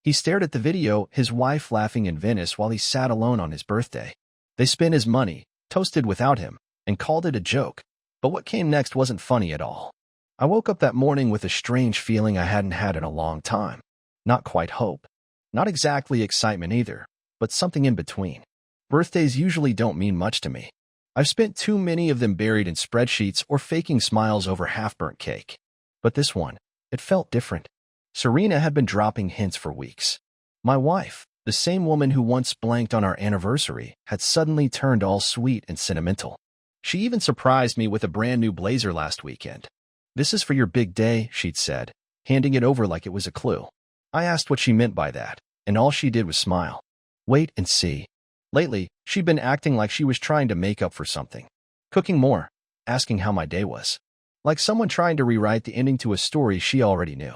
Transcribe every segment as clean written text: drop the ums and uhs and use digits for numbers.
He stared at the video, his wife laughing in Venice while he sat alone on his birthday. They spent his money, toasted without him, and called it a joke. But what came next wasn't funny at all. I woke up that morning with a strange feeling I hadn't had in a long time. Not quite hope. Not exactly excitement either, but something in between. Birthdays usually don't mean much to me. I've spent too many of them buried in spreadsheets or faking smiles over half-burnt cake. But this one, it felt different. Serena had been dropping hints for weeks. My wife, the same woman who once blanked on our anniversary, had suddenly turned all sweet and sentimental. She even surprised me with a brand new blazer last weekend. "This is for your big day," she'd said, handing it over like it was a clue. I asked what she meant by that, and all she did was smile. Wait and see. Lately, she'd been acting like she was trying to make up for something. Cooking more, asking how my day was. Like someone trying to rewrite the ending to a story she already knew.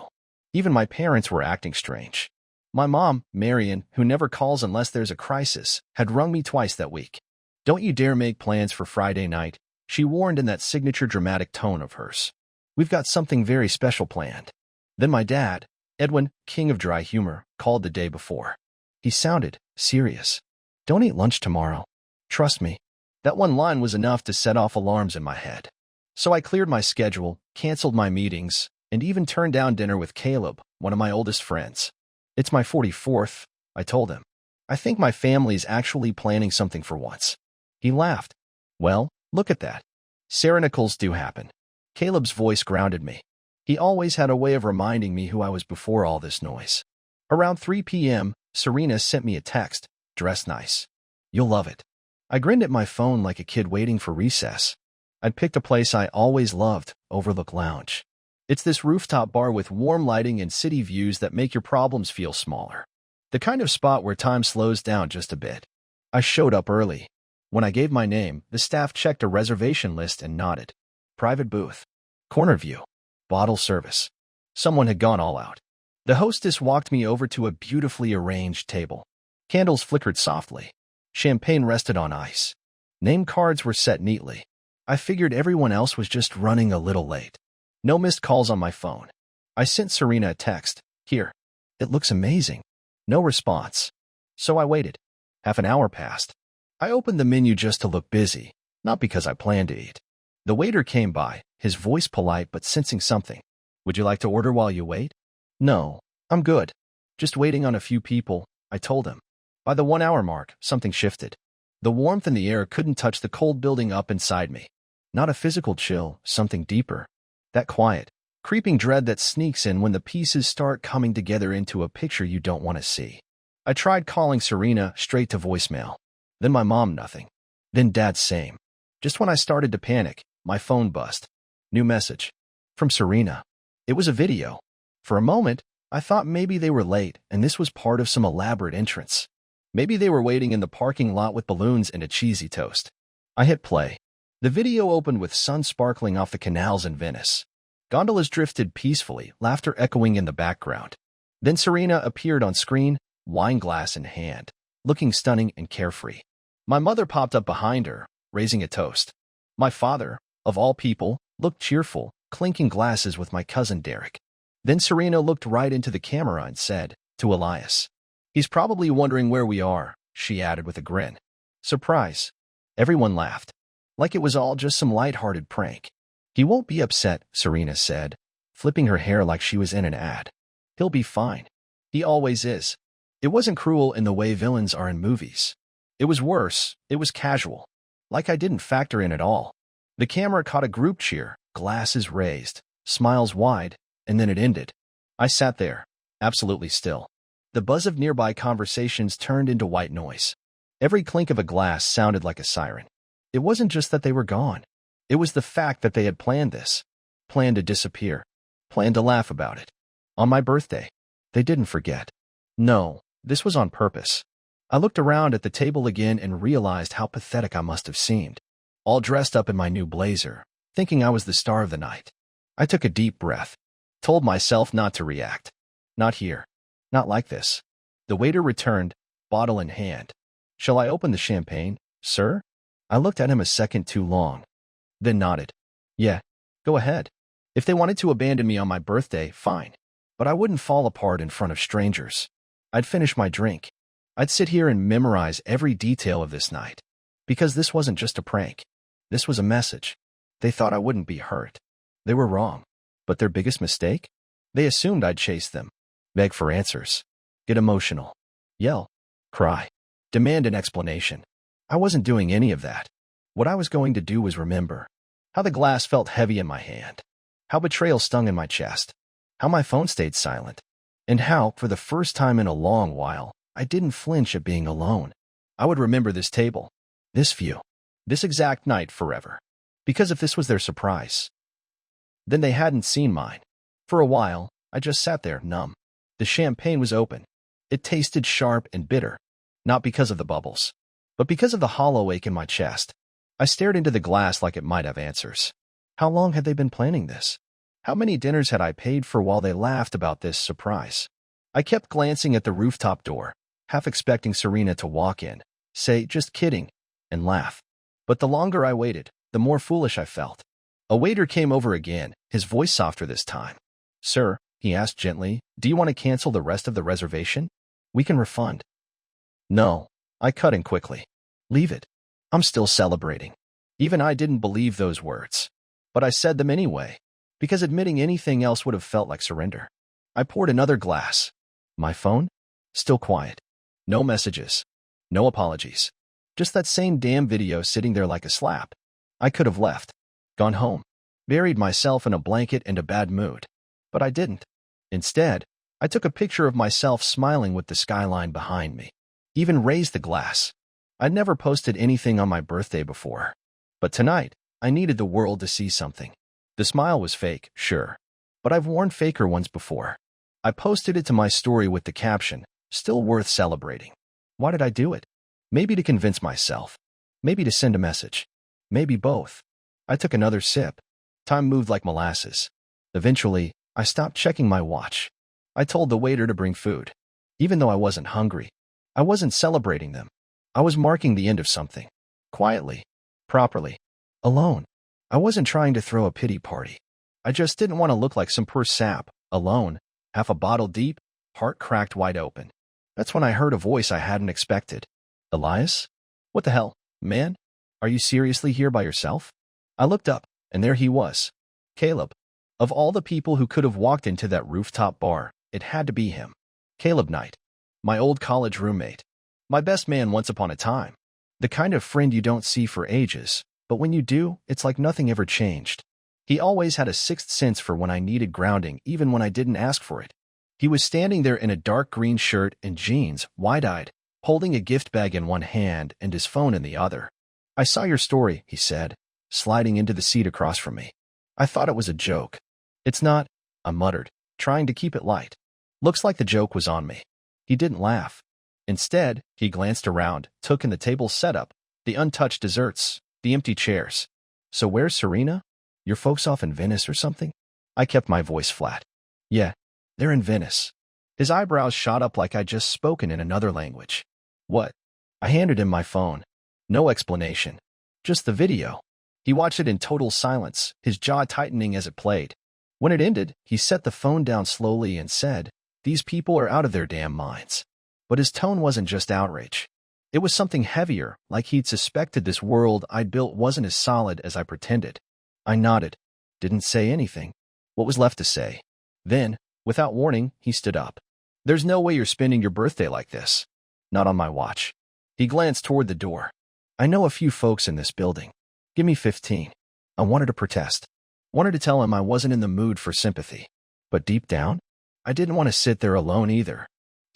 Even my parents were acting strange. My mom, Marion, who never calls unless there's a crisis, had rung me twice that week. "Don't you dare make plans for Friday night," she warned in that signature dramatic tone of hers. "We've got something very special planned." Then my dad, Edwin, king of dry humor, called the day before. He sounded serious. "Don't eat lunch tomorrow. Trust me." That one line was enough to set off alarms in my head. So I cleared my schedule, canceled my meetings, and even turned down dinner with Caleb, one of my oldest friends. "It's my 44th, I told him. "I think my family's actually planning something for once." He laughed. "Well, look at that. Serenacles do happen." Caleb's voice grounded me. He always had a way of reminding me who I was before all this noise. Around 3 p.m., Serena sent me a text. "Dress nice. You'll love it." I grinned at my phone like a kid waiting for recess. I'd picked a place I always loved, Overlook Lounge. It's this rooftop bar with warm lighting and city views that make your problems feel smaller. The kind of spot where time slows down just a bit. I showed up early. When I gave my name, the staff checked a reservation list and nodded. Private booth. Corner view. Bottle service. Someone had gone all out. The hostess walked me over to a beautifully arranged table. Candles flickered softly. Champagne rested on ice. Name cards were set neatly. I figured everyone else was just running a little late. No missed calls on my phone. I sent Serena a text. "Here. It looks amazing." No response. So I waited. Half an hour passed. I opened the menu just to look busy, not because I planned to eat. The waiter came by, his voice polite but sensing something. "Would you like to order while you wait?" "No, I'm good. Just waiting on a few people," I told him. By the 1-hour mark, something shifted. The warmth in the air couldn't touch the cold building up inside me. Not a physical chill, something deeper. That quiet, creeping dread that sneaks in when the pieces start coming together into a picture you don't want to see. I tried calling Serena straight to voicemail. Then my mom, nothing. Then Dad, same. Just when I started to panic, my phone buzzed. New message. From Serena. It was a video. For a moment, I thought maybe they were late and this was part of some elaborate entrance. Maybe they were waiting in the parking lot with balloons and a cheesy toast. I hit play. The video opened with sun sparkling off the canals in Venice. Gondolas drifted peacefully, laughter echoing in the background. Then Serena appeared on screen, wine glass in hand, looking stunning and carefree. My mother popped up behind her, raising a toast. My father, of all people, looked cheerful, clinking glasses with my cousin Derek. Then Serena looked right into the camera and said, to Elias, "He's probably wondering where we are," she added with a grin. Surprise. Everyone laughed. Like it was all just some light-hearted prank. "He won't be upset," Serena said, flipping her hair like she was in an ad. "He'll be fine. He always is." It wasn't cruel in the way villains are in movies. It was worse. It was casual. Like I didn't factor in at all. The camera caught a group cheer, glasses raised, smiles wide, and then it ended. I sat there, absolutely still. The buzz of nearby conversations turned into white noise. Every clink of a glass sounded like a siren. It wasn't just that they were gone. It was the fact that they had planned this. Planned to disappear. Planned to laugh about it. On my birthday. They didn't forget. No, this was on purpose. I looked around at the table again and realized how pathetic I must have seemed. All dressed up in my new blazer, thinking I was the star of the night. I took a deep breath. Told myself not to react. Not here. Not like this. The waiter returned, bottle in hand. "Shall I open the champagne, sir?" I looked at him a second too long. Then nodded. "Yeah, go ahead. If they wanted to abandon me on my birthday, fine. But I wouldn't fall apart in front of strangers." I'd finish my drink. I'd sit here and memorize every detail of this night. Because this wasn't just a prank. This was a message. They thought I wouldn't be hurt. They were wrong. But their biggest mistake? They assumed I'd chase them, beg for answers, get emotional, yell, cry, demand an explanation. I wasn't doing any of that. What I was going to do was remember how the glass felt heavy in my hand, how betrayal stung in my chest, how my phone stayed silent, and how, for the first time in a long while, I didn't flinch at being alone. I would remember this table, this view, this exact night forever. Because if this was their surprise, then they hadn't seen mine. For a while, I just sat there, numb. The champagne was open. It tasted sharp and bitter, not because of the bubbles, but because of the hollow ache in my chest. I stared into the glass like it might have answers. How long had they been planning this? How many dinners had I paid for while they laughed about this surprise? I kept glancing at the rooftop door, half expecting Serena to walk in, say, "Just kidding," and laugh. But the longer I waited, the more foolish I felt. A waiter came over again, his voice softer this time. "Sir," he asked gently, "do you want to cancel the rest of the reservation? We can refund." "No," I cut in quickly. "Leave it. I'm still celebrating." Even I didn't believe those words. But I said them anyway, because admitting anything else would have felt like surrender. I poured another glass. My phone? Still quiet. No messages. No apologies. Just that same damn video sitting there like a slap. I could have left. Gone home. Buried myself in a blanket and a bad mood. But I didn't. Instead, I took a picture of myself smiling with the skyline behind me. Even raised the glass. I'd never posted anything on my birthday before. But tonight, I needed the world to see something. The smile was fake, sure. But I've worn faker ones before. I posted it to my story with the caption, "Still worth celebrating." Why did I do it? Maybe to convince myself. Maybe to send a message. Maybe both. I took another sip. Time moved like molasses. Eventually, I stopped checking my watch. I told the waiter to bring food. Even though I wasn't hungry, I wasn't celebrating them. I was marking the end of something. Quietly. Properly. Alone. I wasn't trying to throw a pity party. I just didn't want to look like some poor sap, alone, half a bottle deep, heart cracked wide open. That's when I heard a voice I hadn't expected. "Elias? What the hell, man? Are you seriously here by yourself?" I looked up, and there he was. Caleb. Of all the people who could have walked into that rooftop bar, it had to be him. Caleb Knight. My old college roommate. My best man once upon a time. The kind of friend you don't see for ages, but when you do, it's like nothing ever changed. He always had a sixth sense for when I needed grounding, even when I didn't ask for it. He was standing there in a dark green shirt and jeans, wide-eyed, holding a gift bag in one hand and his phone in the other. "I saw your story," he said, sliding into the seat across from me. "I thought it was a joke." "It's not," I muttered, trying to keep it light. Looks like the joke was on me. He didn't laugh. Instead, he glanced around, took in the table setup, the untouched desserts, the empty chairs. "So where's Serena? Your folks off in Venice or something?" I kept my voice flat. "Yeah, they're in Venice." His eyebrows shot up like I'd just spoken in another language. "What?" I handed him my phone. No explanation. Just the video. He watched it in total silence, his jaw tightening as it played. When it ended, he set the phone down slowly and said, "These people are out of their damn minds." But his tone wasn't just outrage. It was something heavier, like he'd suspected this world I'd built wasn't as solid as I pretended. I nodded. Didn't say anything. What was left to say? Then, without warning, he stood up. "There's no way you're spending your birthday like this. Not on my watch." He glanced toward the door. "I know a few folks in this building. Give me 15. I wanted to protest. Wanted to tell him I wasn't in the mood for sympathy. But deep down, I didn't want to sit there alone either.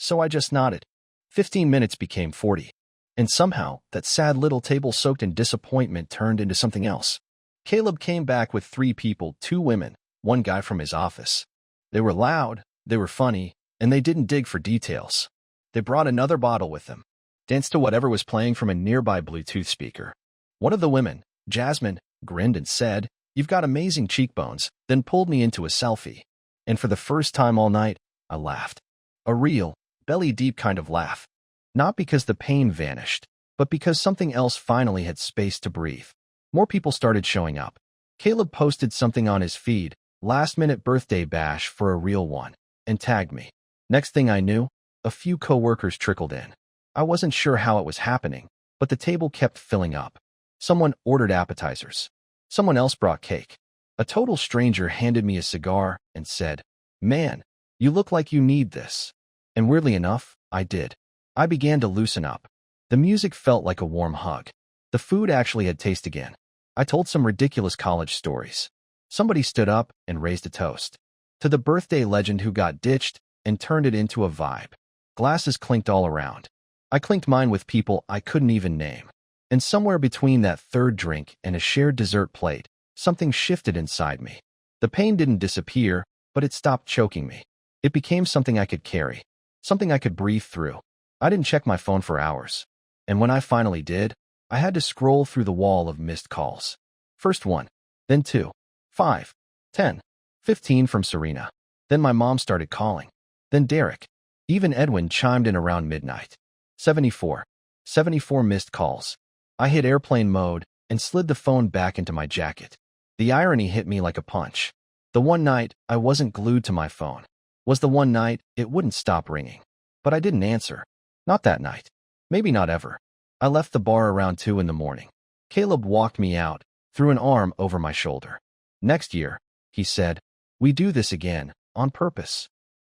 So I just nodded. 15 minutes became 40. And somehow, that sad little table soaked in disappointment turned into something else. Caleb came back with 3 people, 2 women, 1 guy from his office. They were loud, they were funny, and they didn't dig for details. They brought another bottle with them, danced to whatever was playing from a nearby Bluetooth speaker. One of the women, Jasmine, grinned and said, "You've got amazing cheekbones," then pulled me into a selfie. And for the first time all night, I laughed. A real, belly-deep kind of laugh. Not because the pain vanished, but because something else finally had space to breathe. More people started showing up. Caleb posted something on his feed, last-minute birthday bash for a real one, and tagged me. Next thing I knew, A few coworkers trickled in. I wasn't sure how it was happening, but the table kept filling up. Someone ordered appetizers. Someone else brought cake. A total stranger handed me a cigar and said, "Man, you look like you need this." And weirdly enough, I did. I began to loosen up. The music felt like a warm hug. The food actually had taste again. I told some ridiculous college stories. Somebody stood up and raised a toast to the birthday legend who got ditched and turned it into a vibe. Glasses clinked all around. I clinked mine with people I couldn't even name. And somewhere between that third drink and a shared dessert plate, something shifted inside me. The pain didn't disappear, but it stopped choking me. It became something I could carry, something I could breathe through. I didn't check my phone for hours. And when I finally did, I had to scroll through the wall of missed calls. First 1, then 2, 5, 10, 15 from Serena. Then my mom started calling. Then Derek. Even Edwin chimed in around midnight. 74 missed calls. I hit airplane mode and slid the phone back into my jacket. The irony hit me like a punch. The one night I wasn't glued to my phone was the one night it wouldn't stop ringing. But I didn't answer. Not that night. Maybe not ever. I left the bar around 2 in the morning. Caleb walked me out, threw an arm over my shoulder. "Next year," he said, "we do this again, on purpose."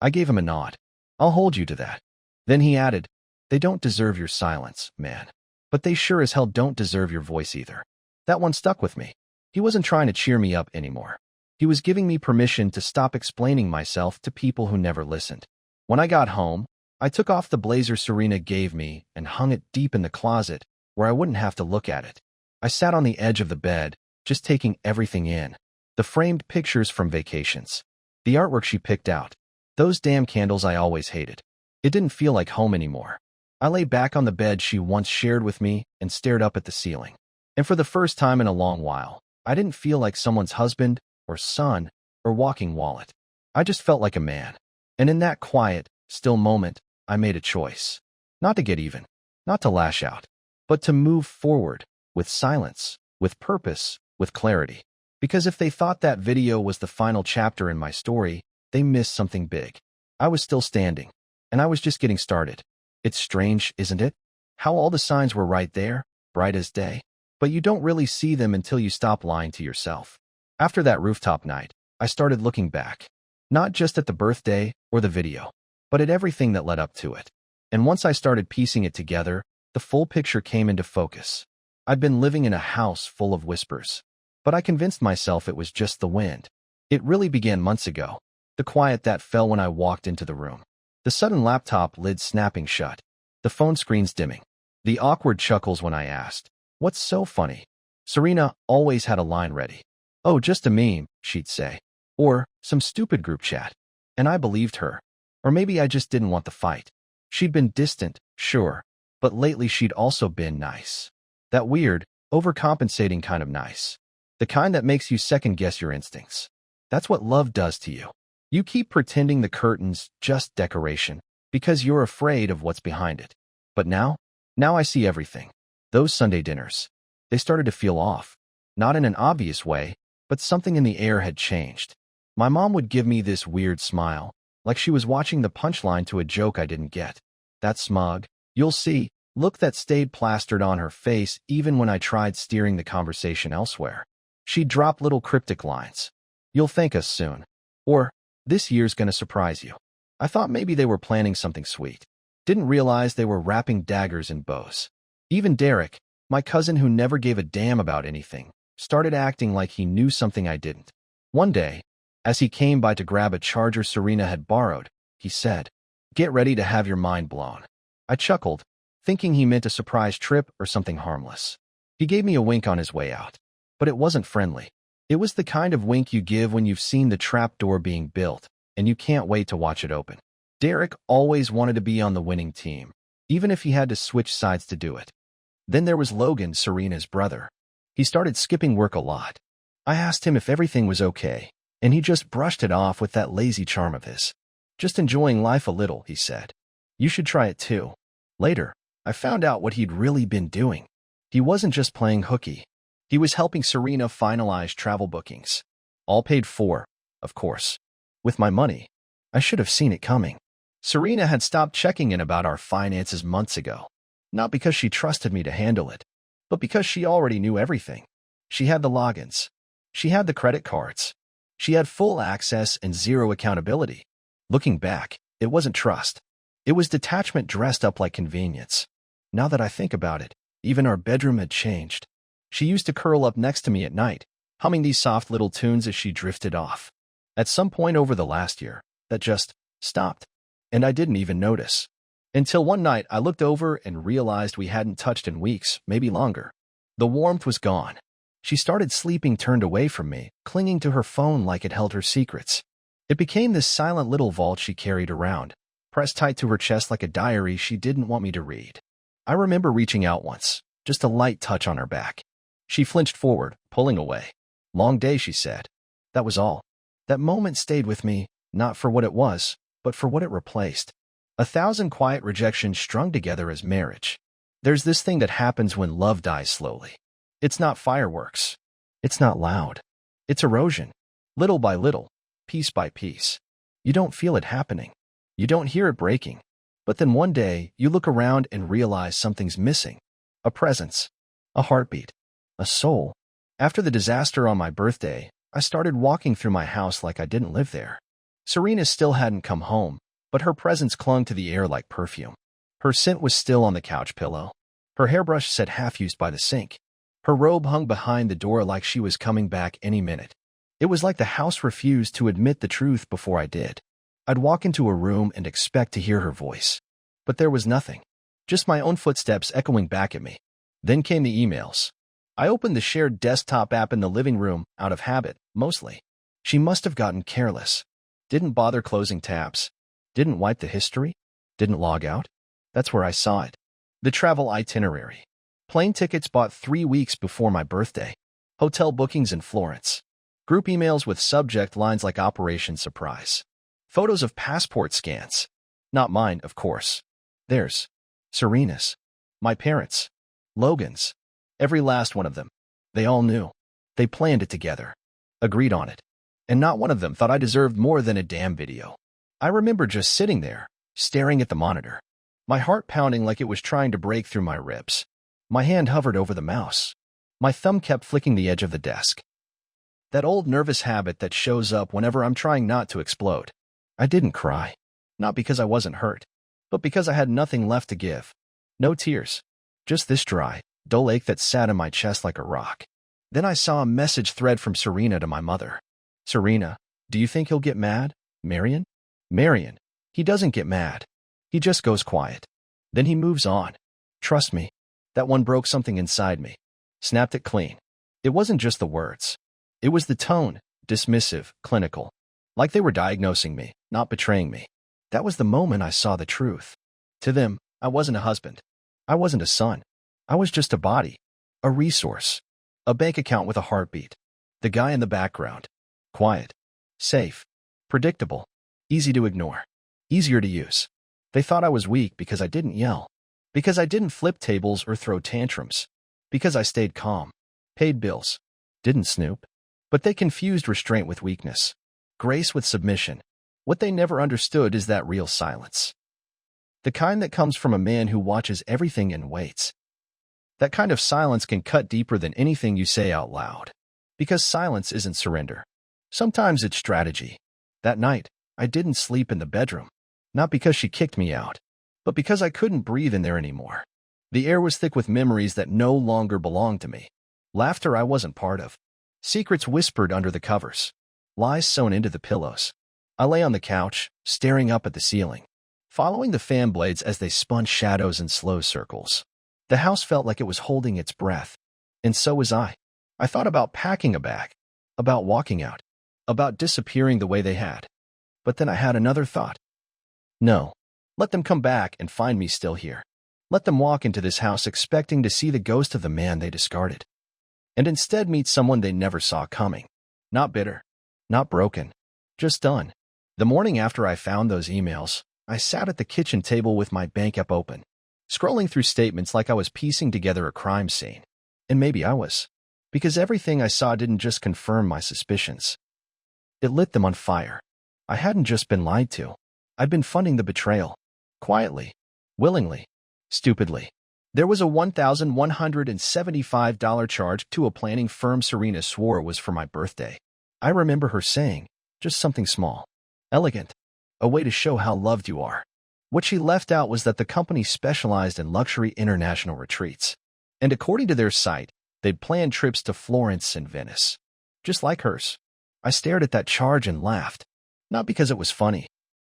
I gave him a nod. "I'll hold you to that." Then he added, "They don't deserve your silence, man. But they sure as hell don't deserve your voice either." That one stuck with me. He wasn't trying to cheer me up anymore. He was giving me permission to stop explaining myself to people who never listened. When I got home, I took off the blazer Serena gave me and hung it deep in the closet where I wouldn't have to look at it. I sat on the edge of the bed, just taking everything in. The framed pictures from vacations. The artwork she picked out. Those damn candles I always hated. It didn't feel like home anymore. I lay back on the bed she once shared with me and stared up at the ceiling. And for the first time in a long while, I didn't feel like someone's husband or son or walking wallet. I just felt like a man. And in that quiet, still moment, I made a choice. Not to get even, not to lash out, but to move forward, with silence, with purpose, with clarity. Because if they thought that video was the final chapter in my story, they missed something big. I was still standing, and I was just getting started. It's strange, isn't it? How all the signs were right there, bright as day, but you don't really see them until you stop lying to yourself. After that rooftop night, I started looking back, not just at the birthday or the video, but at everything that led up to it. And once I started piecing it together, the full picture came into focus. I'd been living in a house full of whispers, but I convinced myself it was just the wind. It really began months ago, the quiet that fell when I walked into the room. The sudden laptop lid snapping shut, the phone screens dimming, the awkward chuckles when I asked, "What's so funny?" Serena always had a line ready. "Oh, just a meme," she'd say. Or, "Some stupid group chat." And I believed her. Or maybe I just didn't want the fight. She'd been distant, sure, but lately she'd also been nice. That weird, overcompensating kind of nice. The kind that makes you second-guess your instincts. That's what love does to you. You keep pretending the curtain's just decoration because you're afraid of what's behind it. But now I see everything. Those Sunday dinners, they started to feel off. Not in an obvious way, but something in the air had changed. My mom would give me this weird smile, like she was watching the punchline to a joke I didn't get. That smug, "You'll see," look that stayed plastered on her face even when I tried steering the conversation elsewhere. She'd drop little cryptic lines. "You'll thank us soon." Or, "This year's gonna surprise you." I thought maybe they were planning something sweet. Didn't realize they were wrapping daggers in bows. Even Derek, my cousin who never gave a damn about anything, started acting like he knew something I didn't. One day, as he came by to grab a charger Serena had borrowed, he said, "Get ready to have your mind blown." I chuckled, thinking he meant a surprise trip or something harmless. He gave me a wink on his way out. But it wasn't friendly. It was the kind of wink you give when you've seen the trapdoor being built, and you can't wait to watch it open. Derek always wanted to be on the winning team, even if he had to switch sides to do it. Then there was Logan, Serena's brother. He started skipping work a lot. I asked him if everything was okay, and he just brushed it off with that lazy charm of his. "Just enjoying life a little," he said. "You should try it too." Later, I found out what he'd really been doing. He wasn't just playing hooky. He was helping Serena finalize travel bookings. All paid for, of course. With my money. I should have seen it coming. Serena had stopped checking in about our finances months ago. Not because she trusted me to handle it, but because she already knew everything. She had the logins. She had the credit cards. She had full access and zero accountability. Looking back, it wasn't trust. It was detachment dressed up like convenience. Now that I think about it, even our bedroom had changed. She used to curl up next to me at night, humming these soft little tunes as she drifted off. At some point over the last year, that just stopped, and I didn't even notice. Until one night I looked over and realized we hadn't touched in weeks, maybe longer. The warmth was gone. She started sleeping turned away from me, clinging to her phone like it held her secrets. It became this silent little vault she carried around, pressed tight to her chest like a diary she didn't want me to read. I remember reaching out once, just a light touch on her back. She flinched forward, pulling away. "Long day," she said. That was all. That moment stayed with me, not for what it was, but for what it replaced. 1,000 quiet rejections strung together as marriage. There's this thing that happens when love dies slowly. It's not fireworks. It's not loud. It's erosion. Little by little, piece by piece. You don't feel it happening. You don't hear it breaking. But then one day, you look around and realize something's missing. A presence. A heartbeat. A soul. After the disaster on my birthday, I started walking through my house like I didn't live there. Serena still hadn't come home, but her presence clung to the air like perfume. Her scent was still on the couch pillow. Her hairbrush sat half-used by the sink. Her robe hung behind the door like she was coming back any minute. It was like the house refused to admit the truth before I did. I'd walk into a room and expect to hear her voice. But there was nothing. Just my own footsteps echoing back at me. Then came the emails. I opened the shared desktop app in the living room, out of habit, mostly. She must have gotten careless. Didn't bother closing tabs. Didn't wipe the history. Didn't log out. That's where I saw it. The travel itinerary. Plane tickets bought 3 weeks before my birthday. Hotel bookings in Florence. Group emails with subject lines like Operation Surprise. Photos of passport scans. Not mine, of course. Theirs. Serena's. My parents'. Logan's. Every last one of them. They all knew. They planned it together. Agreed on it. And not one of them thought I deserved more than a damn video. I remember just sitting there, staring at the monitor. My heart pounding like it was trying to break through my ribs. My hand hovered over the mouse. My thumb kept flicking the edge of the desk. That old nervous habit that shows up whenever I'm trying not to explode. I didn't cry. Not because I wasn't hurt, but because I had nothing left to give. No tears. Just this dry, dull ache that sat in my chest like a rock. Then I saw a message thread from Serena to my mother. "Serena, do you think he'll get mad? Marion? Marion, he doesn't get mad. He just goes quiet. Then he moves on. Trust me." That one broke something inside me. Snapped it clean. It wasn't just the words. It was the tone, dismissive, clinical. Like they were diagnosing me, not betraying me. That was the moment I saw the truth. To them, I wasn't a husband. I wasn't a son. I was just a body. A resource. A bank account with a heartbeat. The guy in the background. Quiet. Safe. Predictable. Easy to ignore. Easier to use. They thought I was weak because I didn't yell. Because I didn't flip tables or throw tantrums. Because I stayed calm. Paid bills. Didn't snoop. But they confused restraint with weakness. Grace with submission. What they never understood is that real silence. The kind that comes from a man who watches everything and waits. That kind of silence can cut deeper than anything you say out loud. Because silence isn't surrender. Sometimes it's strategy. That night, I didn't sleep in the bedroom. Not because she kicked me out, but because I couldn't breathe in there anymore. The air was thick with memories that no longer belonged to me. Laughter I wasn't part of. Secrets whispered under the covers. Lies sewn into the pillows. I lay on the couch, staring up at the ceiling, following the fan blades as they spun shadows in slow circles. The house felt like it was holding its breath. And so was I. I thought about packing a bag, about walking out, about disappearing the way they had. But then I had another thought. No. Let them come back and find me still here. Let them walk into this house expecting to see the ghost of the man they discarded. And instead meet someone they never saw coming. Not bitter. Not broken. Just done. The morning after I found those emails, I sat at the kitchen table with my bank app open, scrolling through statements like I was piecing together a crime scene. And maybe I was. Because everything I saw didn't just confirm my suspicions. It lit them on fire. I hadn't just been lied to. I'd been funding the betrayal. Quietly. Willingly. Stupidly. There was a $1,175 charge to a planning firm Serena swore was for my birthday. I remember her saying, just something small. Elegant. A way to show how loved you are. What she left out was that the company specialized in luxury international retreats. And according to their site, they'd planned trips to Florence and Venice. Just like hers. I stared at that charge and laughed. Not because it was funny,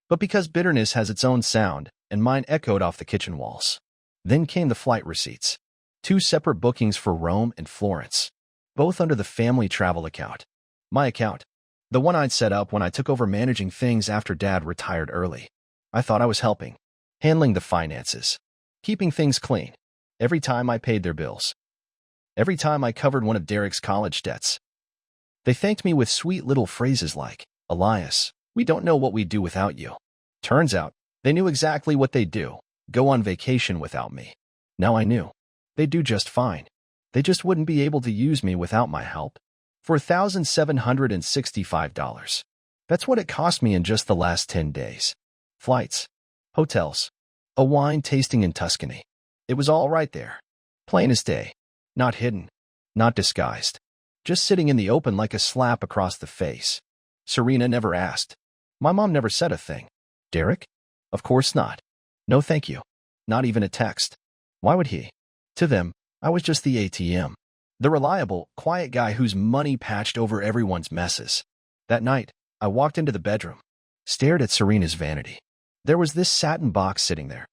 but because bitterness has its own sound, and mine echoed off the kitchen walls. Then came the flight receipts. 2 separate bookings for Rome and Florence. Both under the family travel account. My account. The one I'd set up when I took over managing things after Dad retired early. I thought I was helping. Handling the finances. Keeping things clean. Every time I paid their bills. Every time I covered one of Derek's college debts. They thanked me with sweet little phrases like, Elias, we don't know what we'd do without you. Turns out, they knew exactly what they'd do. Go on vacation without me. Now I knew. They'd do just fine. They just wouldn't be able to use me without my help. For $1,765. That's what it cost me in just the last 10 days. Flights. Hotels. A wine tasting in Tuscany. It was all right there. Plain as day. Not hidden. Not disguised. Just sitting in the open like a slap across the face. Serena never asked. My mom never said a thing. Derek? Of course not. No thank you. Not even a text. Why would he? To them, I was just the ATM. The reliable, quiet guy whose money patched over everyone's messes. That night, I walked into the bedroom. Stared at Serena's vanity. There was this satin box sitting there.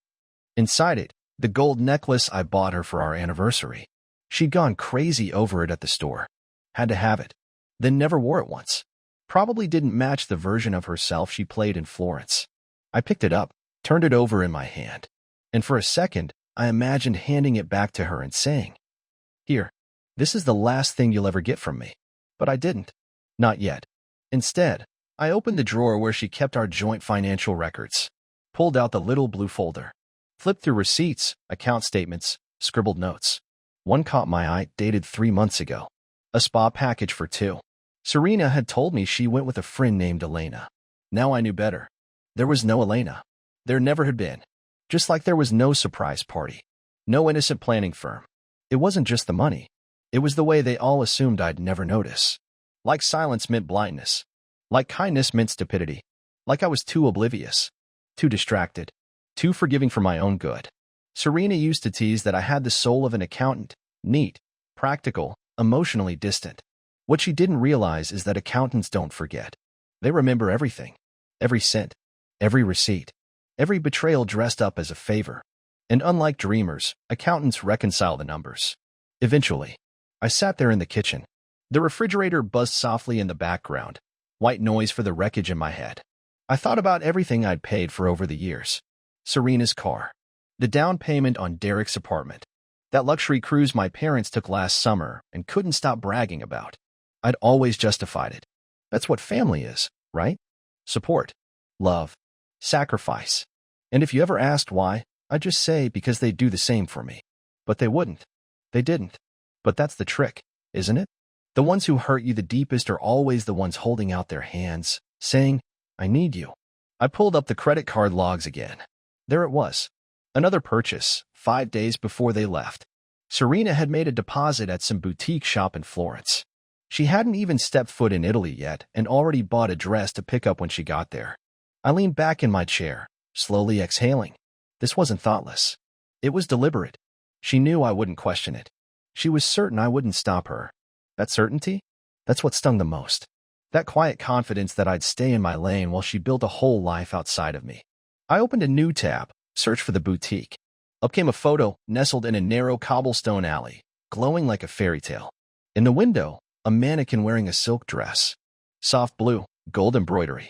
Inside it, the gold necklace I bought her for our anniversary. She'd gone crazy over it at the store. Had to have it. Then never wore it once. Probably didn't match the version of herself she played in Florence. I picked it up, turned it over in my hand. And for a second, I imagined handing it back to her and saying, Here, this is the last thing you'll ever get from me. But I didn't. Not yet. Instead, I opened the drawer where she kept our joint financial records. Pulled out the little blue folder. Flipped through receipts, account statements, scribbled notes. One caught my eye, dated 3 months ago. A spa package for 2. Serena had told me she went with a friend named Elena. Now I knew better. There was no Elena. There never had been. Just like there was no surprise party. No innocent planning firm. It wasn't just the money. It was the way they all assumed I'd never notice. Like silence meant blindness. Like kindness meant stupidity. Like I was too oblivious. Too distracted. Too forgiving for my own good. Serena used to tease that I had the soul of an accountant. Neat. Practical. Emotionally distant. What she didn't realize is that accountants don't forget. They remember everything. Every cent. Every receipt. Every betrayal dressed up as a favor. And unlike dreamers, accountants reconcile the numbers. Eventually, I sat there in the kitchen. The refrigerator buzzed softly in the background. White noise for the wreckage in my head. I thought about everything I'd paid for over the years. Serena's car. The down payment on Derek's apartment. That luxury cruise my parents took last summer and couldn't stop bragging about. I'd always justified it. That's what family is, right? Support. Love. Sacrifice. And if you ever asked why, I'd just say because they'd do the same for me. But they wouldn't. They didn't. But that's the trick, isn't it? The ones who hurt you the deepest are always the ones holding out their hands, saying, I need you. I pulled up the credit card logs again. There it was. Another purchase, 5 days before they left. Serena had made a deposit at some boutique shop in Florence. She hadn't even stepped foot in Italy yet and already bought a dress to pick up when she got there. I leaned back in my chair, slowly exhaling. This wasn't thoughtless. It was deliberate. She knew I wouldn't question it. She was certain I wouldn't stop her. That certainty? That's what stung the most. That quiet confidence that I'd stay in my lane while she built a whole life outside of me. I opened a new tab, searched for the boutique. Up came a photo, nestled in a narrow cobblestone alley, glowing like a fairy tale. In the window, a mannequin wearing a silk dress. Soft blue, gold embroidery.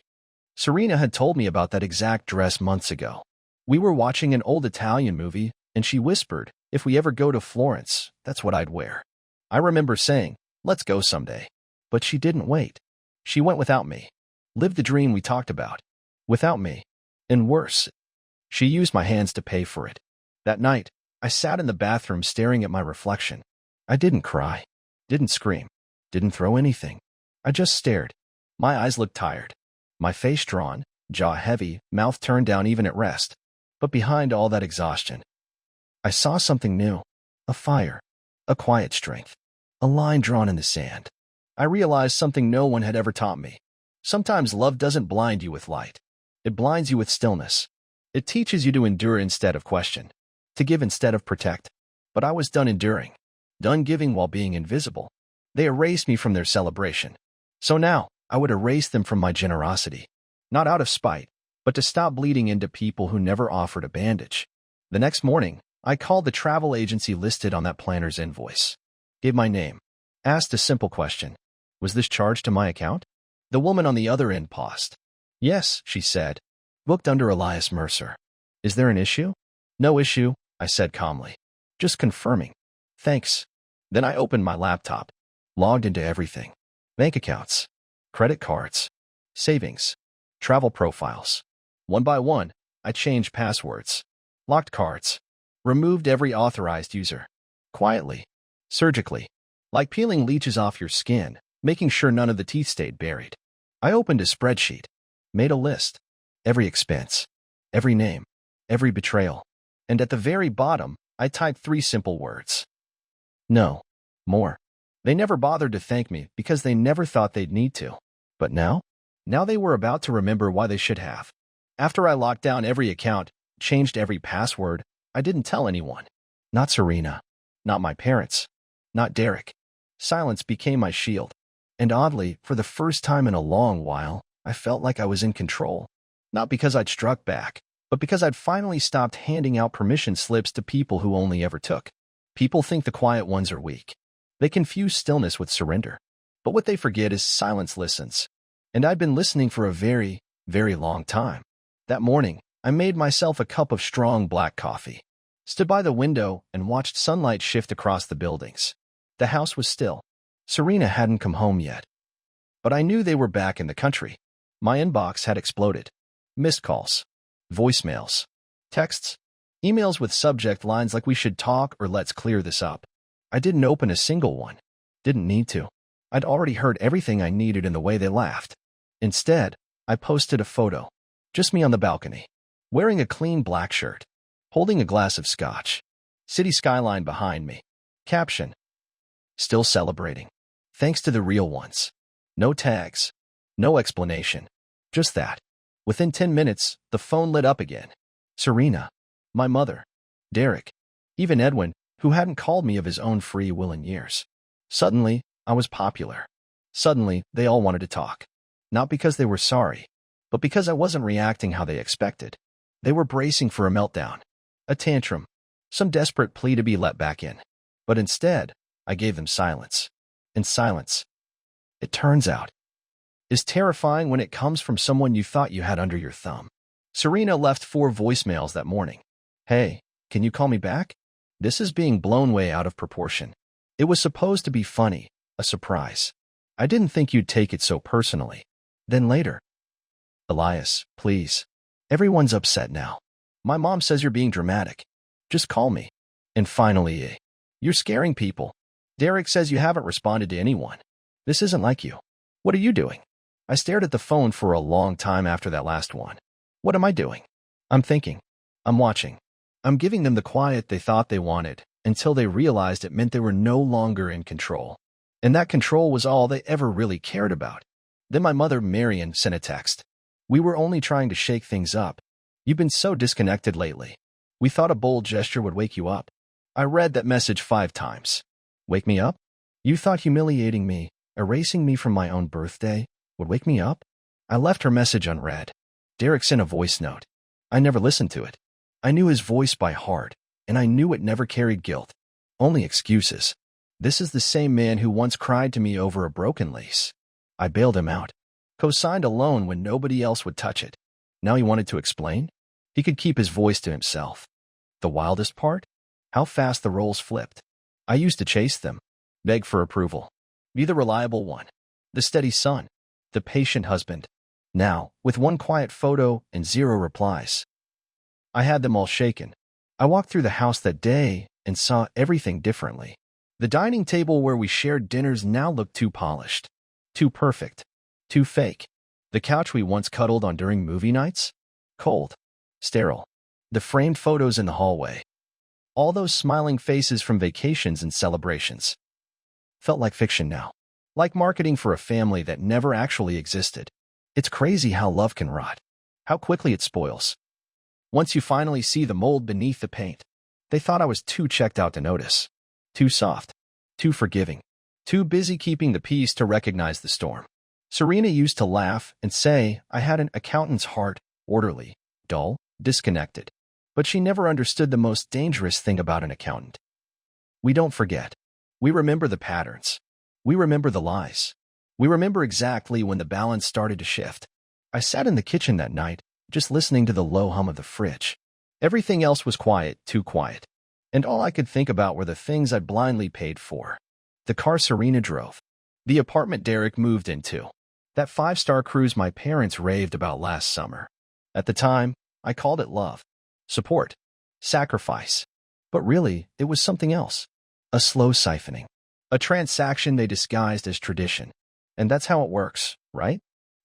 Serena had told me about that exact dress months ago. We were watching an old Italian movie, and she whispered, if we ever go to Florence, that's what I'd wear. I remember saying, let's go someday. But she didn't wait. She went without me. Lived the dream we talked about. Without me. And worse, she used my hands to pay for it. That night, I sat in the bathroom staring at my reflection. I didn't cry. Didn't scream. Didn't throw anything. I just stared. My eyes looked tired. My face drawn, jaw heavy, mouth turned down even at rest. But behind all that exhaustion, I saw something new. A fire. A quiet strength. A line drawn in the sand. I realized something no one had ever taught me. Sometimes love doesn't blind you with light. It blinds you with stillness. It teaches you to endure instead of question, to give instead of protect. But I was done enduring, done giving while being invisible. They erased me from their celebration. So now, I would erase them from my generosity. Not out of spite, but to stop bleeding into people who never offered a bandage. The next morning, I called the travel agency listed on that planner's invoice. Gave my name. Asked a simple question. Was this charged to my account? The woman on the other end paused. Yes, she said. Booked under Elias Mercer. Is there an issue? No issue, I said calmly. Just confirming. Thanks. Then I opened my laptop. Logged into everything. Bank accounts. Credit cards. Savings. Travel profiles. One by one, I changed passwords. Locked cards. Removed every authorized user. Quietly. Surgically. Like peeling leeches off your skin, making sure none of the teeth stayed buried. I opened a spreadsheet. Made a list. Every expense. Every name. Every betrayal. And at the very bottom, I typed 3 simple words. No. More. They never bothered to thank me because they never thought they'd need to. But now? Now they were about to remember why they should have. After I locked down every account, changed every password, I didn't tell anyone. Not Serena. Not my parents. Not Derek. Silence became my shield. And oddly, for the first time in a long while, I felt like I was in control. Not because I'd struck back, but because I'd finally stopped handing out permission slips to people who only ever took. People think the quiet ones are weak. They confuse stillness with surrender. But what they forget is silence listens. And I'd been listening for a very, very long time. That morning, I made myself a cup of strong black coffee, stood by the window, and watched sunlight shift across the buildings. The house was still. Serena hadn't come home yet. But I knew they were back in the country. My inbox had exploded. Missed calls. Voicemails. Texts. Emails with subject lines like "we should talk" or "let's clear this up." I didn't open a single one. Didn't need to. I'd already heard everything I needed in the way they laughed. Instead, I posted a photo. Just me on the balcony, wearing a clean black shirt, holding a glass of scotch. City skyline behind me. Caption. Still celebrating. Thanks to the real ones. No tags. No explanation. Just that. Within 10 minutes, the phone lit up again. Serena. My mother. Derek. Even Edwin, who hadn't called me of his own free will in years. Suddenly, I was popular. Suddenly, they all wanted to talk. Not because they were sorry, but because I wasn't reacting how they expected. They were bracing for a meltdown, a tantrum, some desperate plea to be let back in. But instead, I gave them silence. And silence, it turns out, is terrifying when it comes from someone you thought you had under your thumb. Serena left 4 voicemails that morning. Hey, can you call me back? This is being blown way out of proportion. It was supposed to be funny, a surprise. I didn't think you'd take it so personally. Then later. Elias, please. Everyone's upset now. My mom says you're being dramatic. Just call me. And finally, you're scaring people. Derek says you haven't responded to anyone. This isn't like you. What are you doing? I stared at the phone for a long time after that last one. What am I doing? I'm thinking. I'm watching. I'm giving them the quiet they thought they wanted, until they realized it meant they were no longer in control. And that control was all they ever really cared about. Then my mother, Marion, sent a text. We were only trying to shake things up. You've been so disconnected lately. We thought a bold gesture would wake you up. I read that message 5 times. Wake me up? You thought humiliating me, erasing me from my own birthday, would wake me up? I left her message unread. Derek sent a voice note. I never listened to it. I knew his voice by heart, and I knew it never carried guilt. Only excuses. This is the same man who once cried to me over a broken lace. I bailed him out. Co-signed a loan when nobody else would touch it. Now he wanted to explain? He could keep his voice to himself. The wildest part? How fast the roles flipped. I used to chase them, beg for approval, be the reliable one, the steady son, the patient husband. Now, with 1 quiet photo and 0 replies, I had them all shaken. I walked through the house that day and saw everything differently. The dining table where we shared dinners now looked too polished, too perfect, too fake. The couch we once cuddled on during movie nights? Cold. Sterile. The framed photos in the hallway. All those smiling faces from vacations and celebrations. Felt like fiction now. Like marketing for a family that never actually existed. It's crazy how love can rot. How quickly it spoils. Once you finally see the mold beneath the paint, they thought I was too checked out to notice. Too soft. Too forgiving. Too busy keeping the peace to recognize the storm. Serena used to laugh and say I had an accountant's heart, orderly, dull, disconnected. But she never understood the most dangerous thing about an accountant. We don't forget. We remember the patterns. We remember the lies. We remember exactly when the balance started to shift. I sat in the kitchen that night, just listening to the low hum of the fridge. Everything else was quiet, too quiet. And all I could think about were the things I'd blindly paid for. The car Serena drove. The apartment Derek moved into. That 5-star cruise my parents raved about last summer. At the time, I called it love. Support. Sacrifice. But really, it was something else. A slow siphoning. A transaction they disguised as tradition. And that's how it works, right?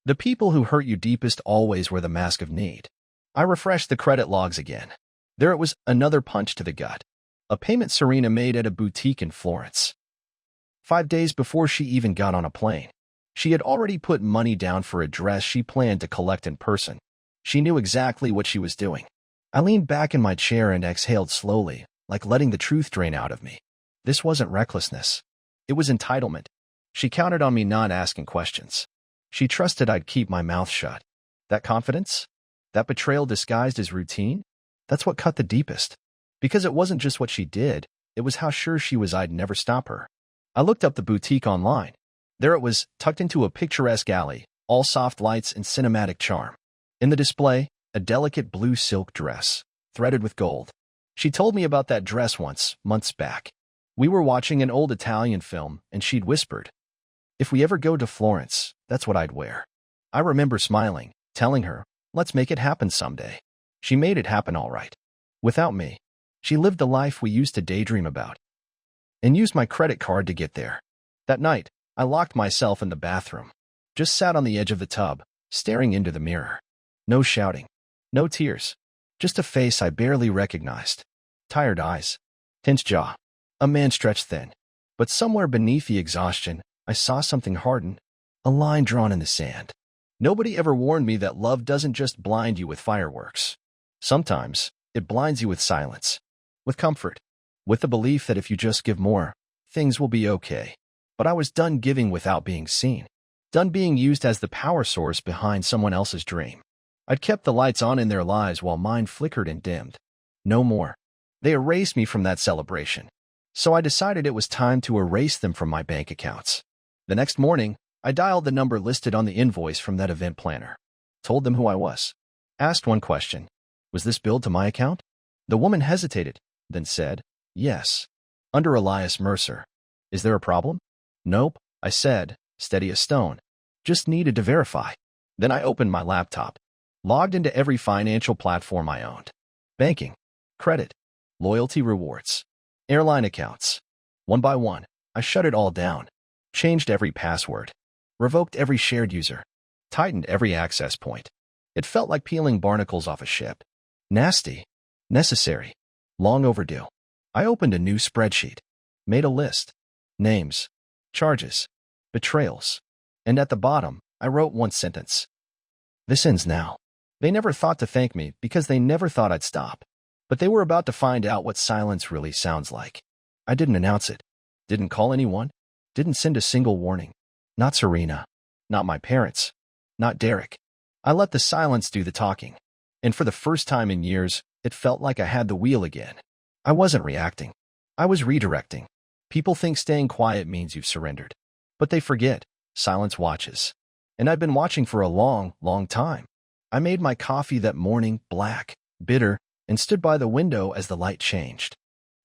The people who hurt you deepest always wear the mask of need. I refreshed the credit logs again. There it was, another punch to the gut. A payment Serena made at a boutique in Florence. 5 days before she even got on a plane. She had already put money down for a dress she planned to collect in person. She knew exactly what she was doing. I leaned back in my chair and exhaled slowly, like letting the truth drain out of me. This wasn't recklessness. It was entitlement. She counted on me not asking questions. She trusted I'd keep my mouth shut. That confidence? That betrayal disguised as routine? That's what cut the deepest. Because it wasn't just what she did, it was how sure she was I'd never stop her. I looked up the boutique online. There it was, tucked into a picturesque alley, all soft lights and cinematic charm. In the display, a delicate blue silk dress, threaded with gold. She told me about that dress once, months back. We were watching an old Italian film, and she'd whispered, "If we ever go to Florence, that's what I'd wear." I remember smiling, telling her, "Let's make it happen someday." She made it happen all right. Without me. She lived the life we used to daydream about. And used my credit card to get there. That night, I locked myself in the bathroom. Just sat on the edge of the tub, staring into the mirror. No shouting. No tears. Just a face I barely recognized. Tired eyes. Tense jaw. A man stretched thin. But somewhere beneath the exhaustion, I saw something harden. A line drawn in the sand. Nobody ever warned me that love doesn't just blind you with fireworks. Sometimes, it blinds you with silence. With comfort. With the belief that if you just give more, things will be okay. But I was done giving without being seen. Done being used as the power source behind someone else's dream. I'd kept the lights on in their lives while mine flickered and dimmed. No more. They erased me from that celebration. So I decided it was time to erase them from my bank accounts. The next morning, I dialed the number listed on the invoice from that event planner. Told them who I was. Asked one question. Was this billed to my account? The woman hesitated, then said, "Yes. Under Elias Mercer. Is there a problem?" "Nope," I said, steady as stone. Just needed to verify. Then I opened my laptop. Logged into every financial platform I owned. Banking. Credit. Loyalty rewards. Airline accounts. One by one, I shut it all down. Changed every password. Revoked every shared user. Tightened every access point. It felt like peeling barnacles off a ship. Nasty. Necessary. Long overdue. I opened a new spreadsheet. Made a list. Names. Charges. Betrayals. And at the bottom, I wrote one sentence. This ends now. They never thought to thank me because they never thought I'd stop. But they were about to find out what silence really sounds like. I didn't announce it. Didn't call anyone. Didn't send a single warning. Not Serena. Not my parents. Not Derek. I let the silence do the talking. And for the first time in years, it felt like I had the wheel again. I wasn't reacting. I was redirecting. People think staying quiet means you've surrendered. But they forget. Silence watches. And I've been watching for a long, long time. I made my coffee that morning black, bitter, and stood by the window as the light changed.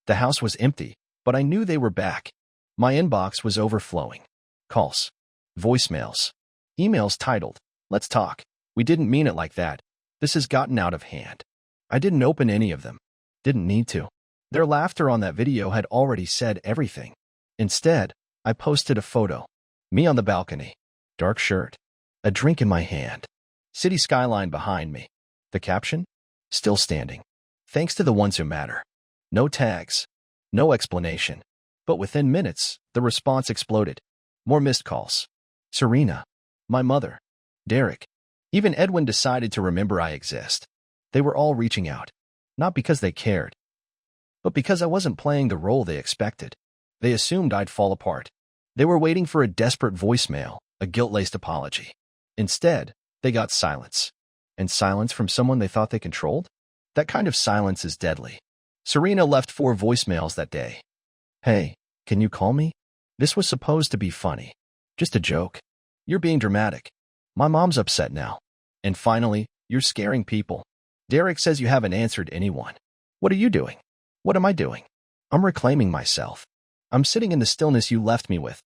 The house was empty, but I knew they were back. My inbox was overflowing. Calls. Voicemails. Emails titled, "Let's talk. We didn't mean it like that. This has gotten out of hand." I didn't open any of them. Didn't need to. Their laughter on that video had already said everything. Instead, I posted a photo. Me on the balcony. Dark shirt. A drink in my hand. City skyline behind me. The caption? Still standing. Thanks to the ones who matter. No tags. No explanation. But within minutes, the response exploded. More missed calls. Serena. My mother. Derek. Even Edwin decided to remember I exist. They were all reaching out. Not because they cared, but because I wasn't playing the role they expected. They assumed I'd fall apart. They were waiting for a desperate voicemail, a guilt-laced apology. Instead, they got silence. And silence from someone they thought they controlled? That kind of silence is deadly. Serena left 4 voicemails that day. Hey, can you call me? This was supposed to be funny. Just a joke. You're being dramatic. My mom's upset now. And finally, you're scaring people. Derek says you haven't answered anyone. What are you doing? What am I doing? I'm reclaiming myself. I'm sitting in the stillness you left me with.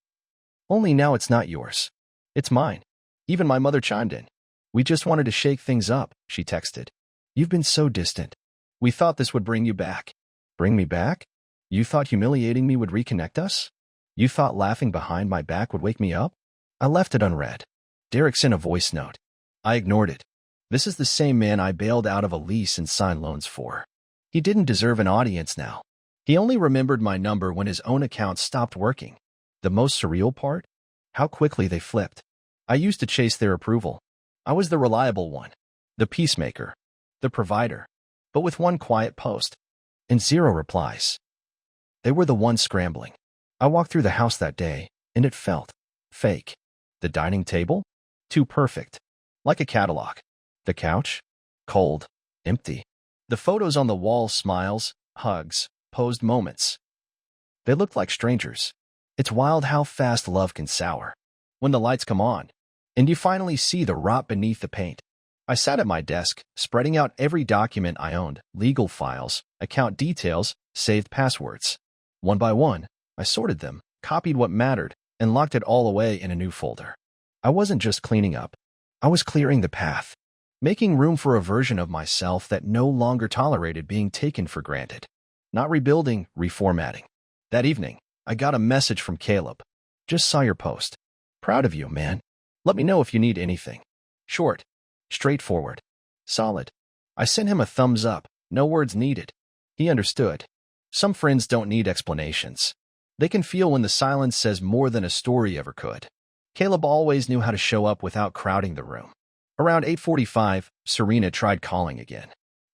Only now it's not yours. It's mine. Even my mother chimed in. We just wanted to shake things up, she texted. You've been so distant. We thought this would bring you back. Bring me back? You thought humiliating me would reconnect us? You thought laughing behind my back would wake me up? I left it unread. Derek sent a voice note. I ignored it. This is the same man I bailed out of a lease and signed loans for. He didn't deserve an audience now. He only remembered my number when his own account stopped working. The most surreal part? How quickly they flipped. I used to chase their approval. I was the reliable one, the peacemaker, the provider, but with one quiet post and 0 replies. They were the ones scrambling. I walked through the house that day, and it felt fake. The dining table? Too perfect. Like a catalog. The couch? Cold. Empty. The photos on the wall, smiles, hugs, posed moments. They looked like strangers. It's wild how fast love can sour. When the lights come on, and you finally see the rot beneath the paint. I sat at my desk, spreading out every document I owned, legal files, account details, saved passwords. One by one, I sorted them, copied what mattered, and locked it all away in a new folder. I wasn't just cleaning up. I was clearing the path, making room for a version of myself that no longer tolerated being taken for granted. Not rebuilding, reformatting. That evening, I got a message from Caleb. Just saw your post. Proud of you, man. Let me know if you need anything. Short, straightforward, solid. I sent him a thumbs up, no words needed. He understood. Some friends don't need explanations. They can feel when the silence says more than a story ever could. Caleb always knew how to show up without crowding the room. Around 8:45, Serena tried calling again.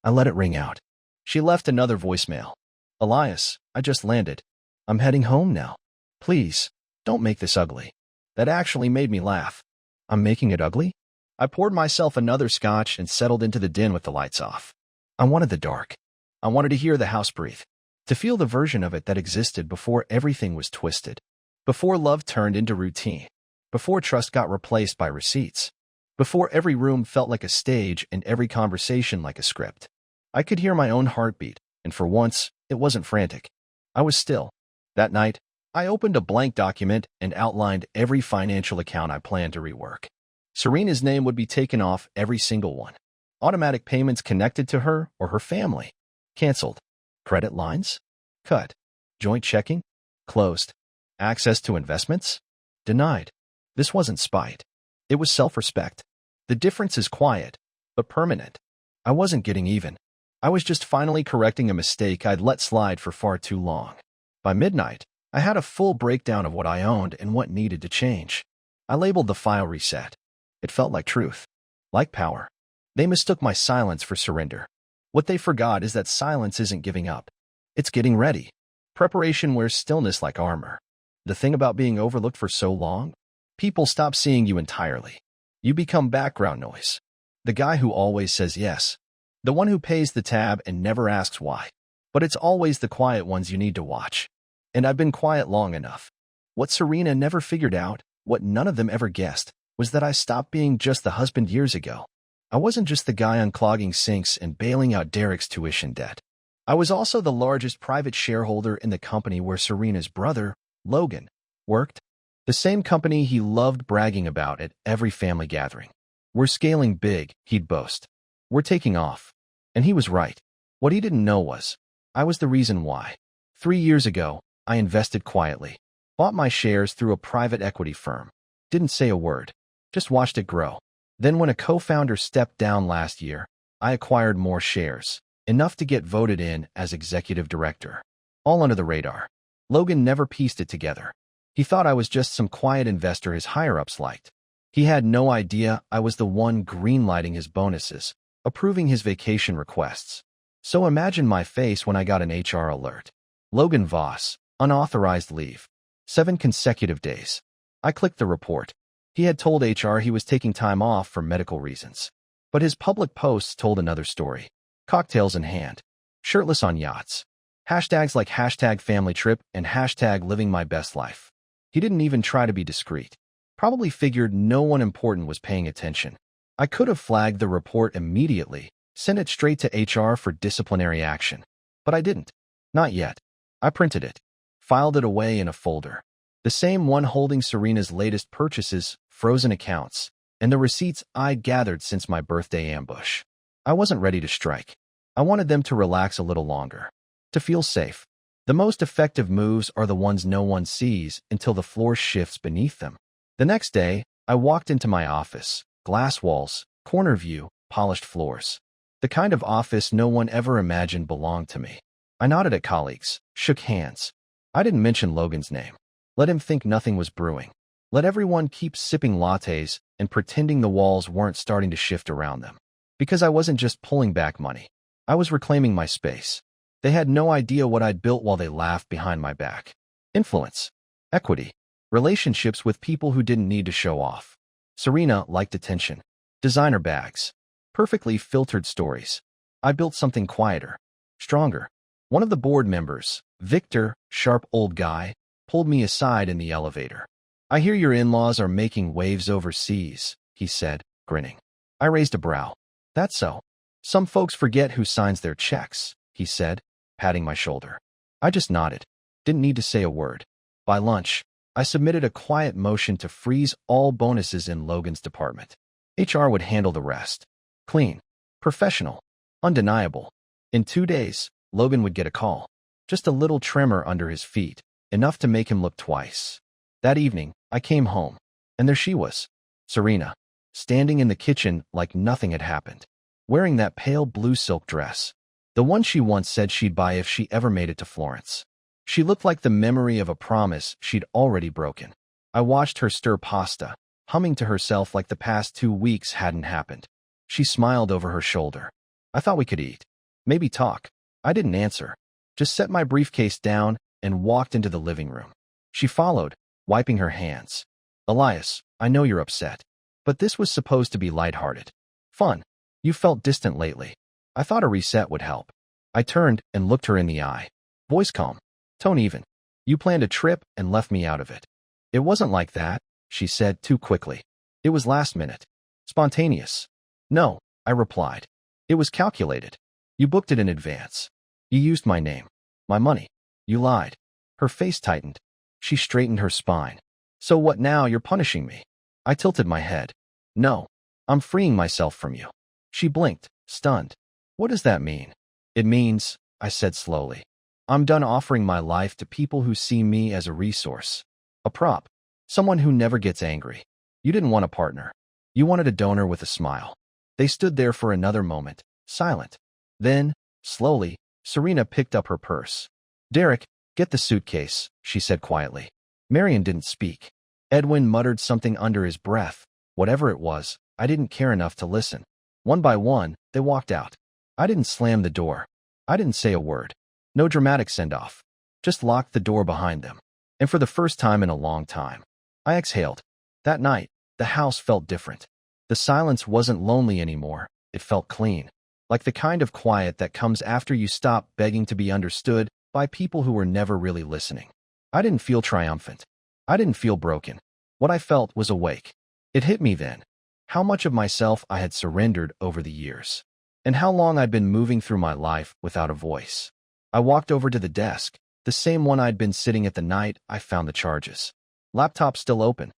I let it ring out. She left another voicemail. Elias, I just landed. I'm heading home now. Please, don't make this ugly. That actually made me laugh. I'm making it ugly? I poured myself another scotch and settled into the den with the lights off. I wanted the dark. I wanted to hear the house breathe. To feel the version of it that existed before everything was twisted. Before love turned into routine. Before trust got replaced by receipts. Before every room felt like a stage and every conversation like a script. I could hear my own heartbeat, and for once, it wasn't frantic. I was still. That night, I opened a blank document and outlined every financial account I planned to rework. Serena's name would be taken off every single one. Automatic payments connected to her or her family. Canceled. Credit lines? Cut. Joint checking? Closed. Access to investments? Denied. This wasn't spite. It was self-respect. The difference is quiet, but permanent. I wasn't getting even. I was just finally correcting a mistake I'd let slide for far too long. By midnight, I had a full breakdown of what I owned and what needed to change. I labeled the file reset. It felt like truth. Like power. They mistook my silence for surrender. What they forgot is that silence isn't giving up. It's getting ready. Preparation wears stillness like armor. The thing about being overlooked for so long? People stop seeing you entirely. You become background noise. The guy who always says yes. The one who pays the tab and never asks why. But it's always the quiet ones you need to watch. And I've been quiet long enough. What Serena never figured out, what none of them ever guessed, was that I stopped being just the husband years ago. I wasn't just the guy unclogging sinks and bailing out Derek's tuition debt. I was also the largest private shareholder in the company where Serena's brother, Logan, worked. The same company he loved bragging about at every family gathering. We're scaling big, he'd boast. We're taking off. And he was right. What he didn't know was, I was the reason why. 3 years ago, I invested quietly. Bought my shares through a private equity firm. Didn't say a word. Just watched it grow. Then when a co-founder stepped down last year, I acquired more shares, enough to get voted in as executive director. All under the radar. Logan never pieced it together. He thought I was just some quiet investor his higher-ups liked. He had no idea I was the one greenlighting his bonuses, approving his vacation requests. So imagine my face when I got an HR alert. Logan Voss, unauthorized leave. 7 consecutive days. I clicked the report. He had told HR he was taking time off for medical reasons. But his public posts told another story. Cocktails in hand. Shirtless on yachts. Hashtags like hashtag family trip and hashtag living my best life. He didn't even try to be discreet. Probably figured no one important was paying attention. I could have flagged the report immediately, sent it straight to HR for disciplinary action. But I didn't. Not yet. I printed it. Filed it away in a folder. The same one holding Serena's latest purchases, frozen accounts, and the receipts I'd gathered since my birthday ambush. I wasn't ready to strike. I wanted them to relax a little longer. To feel safe. The most effective moves are the ones no one sees until the floor shifts beneath them. The next day, I walked into my office. Glass walls, corner view, polished floors. The kind of office no one ever imagined belonged to me. I nodded at colleagues, shook hands. I didn't mention Logan's name. Let him think nothing was brewing. Let everyone keep sipping lattes and pretending the walls weren't starting to shift around them. Because I wasn't just pulling back money. I was reclaiming my space. They had no idea what I'd built while they laughed behind my back. Influence. Equity. Relationships with people who didn't need to show off. Serena liked attention. Designer bags. Perfectly filtered stories. I built something quieter. Stronger. One of the board members, Victor, sharp old guy, pulled me aside in the elevator. I hear your in-laws are making waves overseas, he said, grinning. I raised a brow. That's so. Some folks forget who signs their checks, he said, patting my shoulder. I just nodded. Didn't need to say a word. By lunch, I submitted a quiet motion to freeze all bonuses in Logan's department. HR would handle the rest. Clean. Professional. Undeniable. In 2 days, Logan would get a call. Just a little tremor under his feet, enough to make him look twice. That evening, I came home, and there she was, Serena, standing in the kitchen like nothing had happened, wearing that pale blue silk dress, the one she once said she'd buy if she ever made it to Florence. She looked like the memory of a promise she'd already broken. I watched her stir pasta, humming to herself like the past 2 weeks hadn't happened. She smiled over her shoulder. I thought we could eat. Maybe talk. I didn't answer. Just set my briefcase down and walked into the living room. She followed, wiping her hands. Elias, I know you're upset. But this was supposed to be lighthearted. Fun. You felt distant lately. I thought a reset would help. I turned and looked her in the eye. Voice calm. Tone even. You planned a trip and left me out of it. It wasn't like that, she said too quickly. It was last minute. Spontaneous. No, I replied. It was calculated. You booked it in advance. You used my name. My money. You lied. Her face tightened. She straightened her spine. So what now? You're punishing me. I tilted my head. No. I'm freeing myself from you. She blinked, stunned. What does that mean? It means, I said slowly, I'm done offering my life to people who see me as a resource. A prop. Someone who never gets angry. You didn't want a partner. You wanted a donor with a smile. They stood there for another moment, silent. Then, slowly, Serena picked up her purse. Derek, get the suitcase, she said quietly. Marion didn't speak. Edwin muttered something under his breath. Whatever it was, I didn't care enough to listen. One by one, they walked out. I didn't slam the door. I didn't say a word. No dramatic send-off. Just locked the door behind them. And for the first time in a long time, I exhaled. That night, the house felt different. The silence wasn't lonely anymore. It felt clean. Like the kind of quiet that comes after you stop begging to be understood by people who were never really listening. I didn't feel triumphant. I didn't feel broken. What I felt was awake. It hit me then. How much of myself I had surrendered over the years. And how long I'd been moving through my life without a voice. I walked over to the desk, the same one I'd been sitting at the night I found the charges. Laptop still open.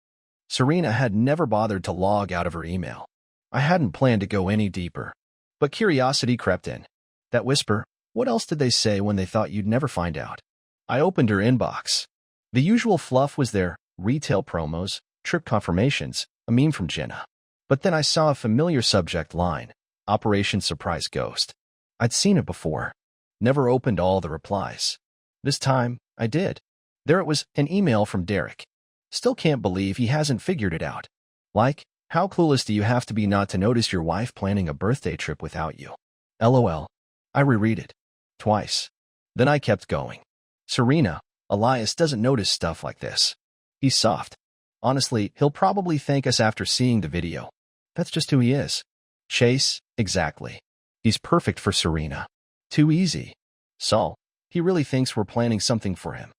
Serena had never bothered to log out of her email. I hadn't planned to go any deeper. But curiosity crept in. That whisper, what else did they say when they thought you'd never find out? I opened her inbox. The usual fluff was there, retail promos, trip confirmations, a meme from Jenna. But then I saw a familiar subject line, Operation Surprise Ghost. I'd seen it before. Never opened all the replies. This time, I did. There it was, an email from Derek. Still can't believe he hasn't figured it out. Like, how clueless do you have to be not to notice your wife planning a birthday trip without you? LOL. I reread it. Twice. Then I kept going. Serena, Elias doesn't notice stuff like this. He's soft. Honestly, he'll probably thank us after seeing the video. That's just who he is. Chase, exactly. He's perfect for Serena. Too easy. Saul, he really thinks we're planning something for him.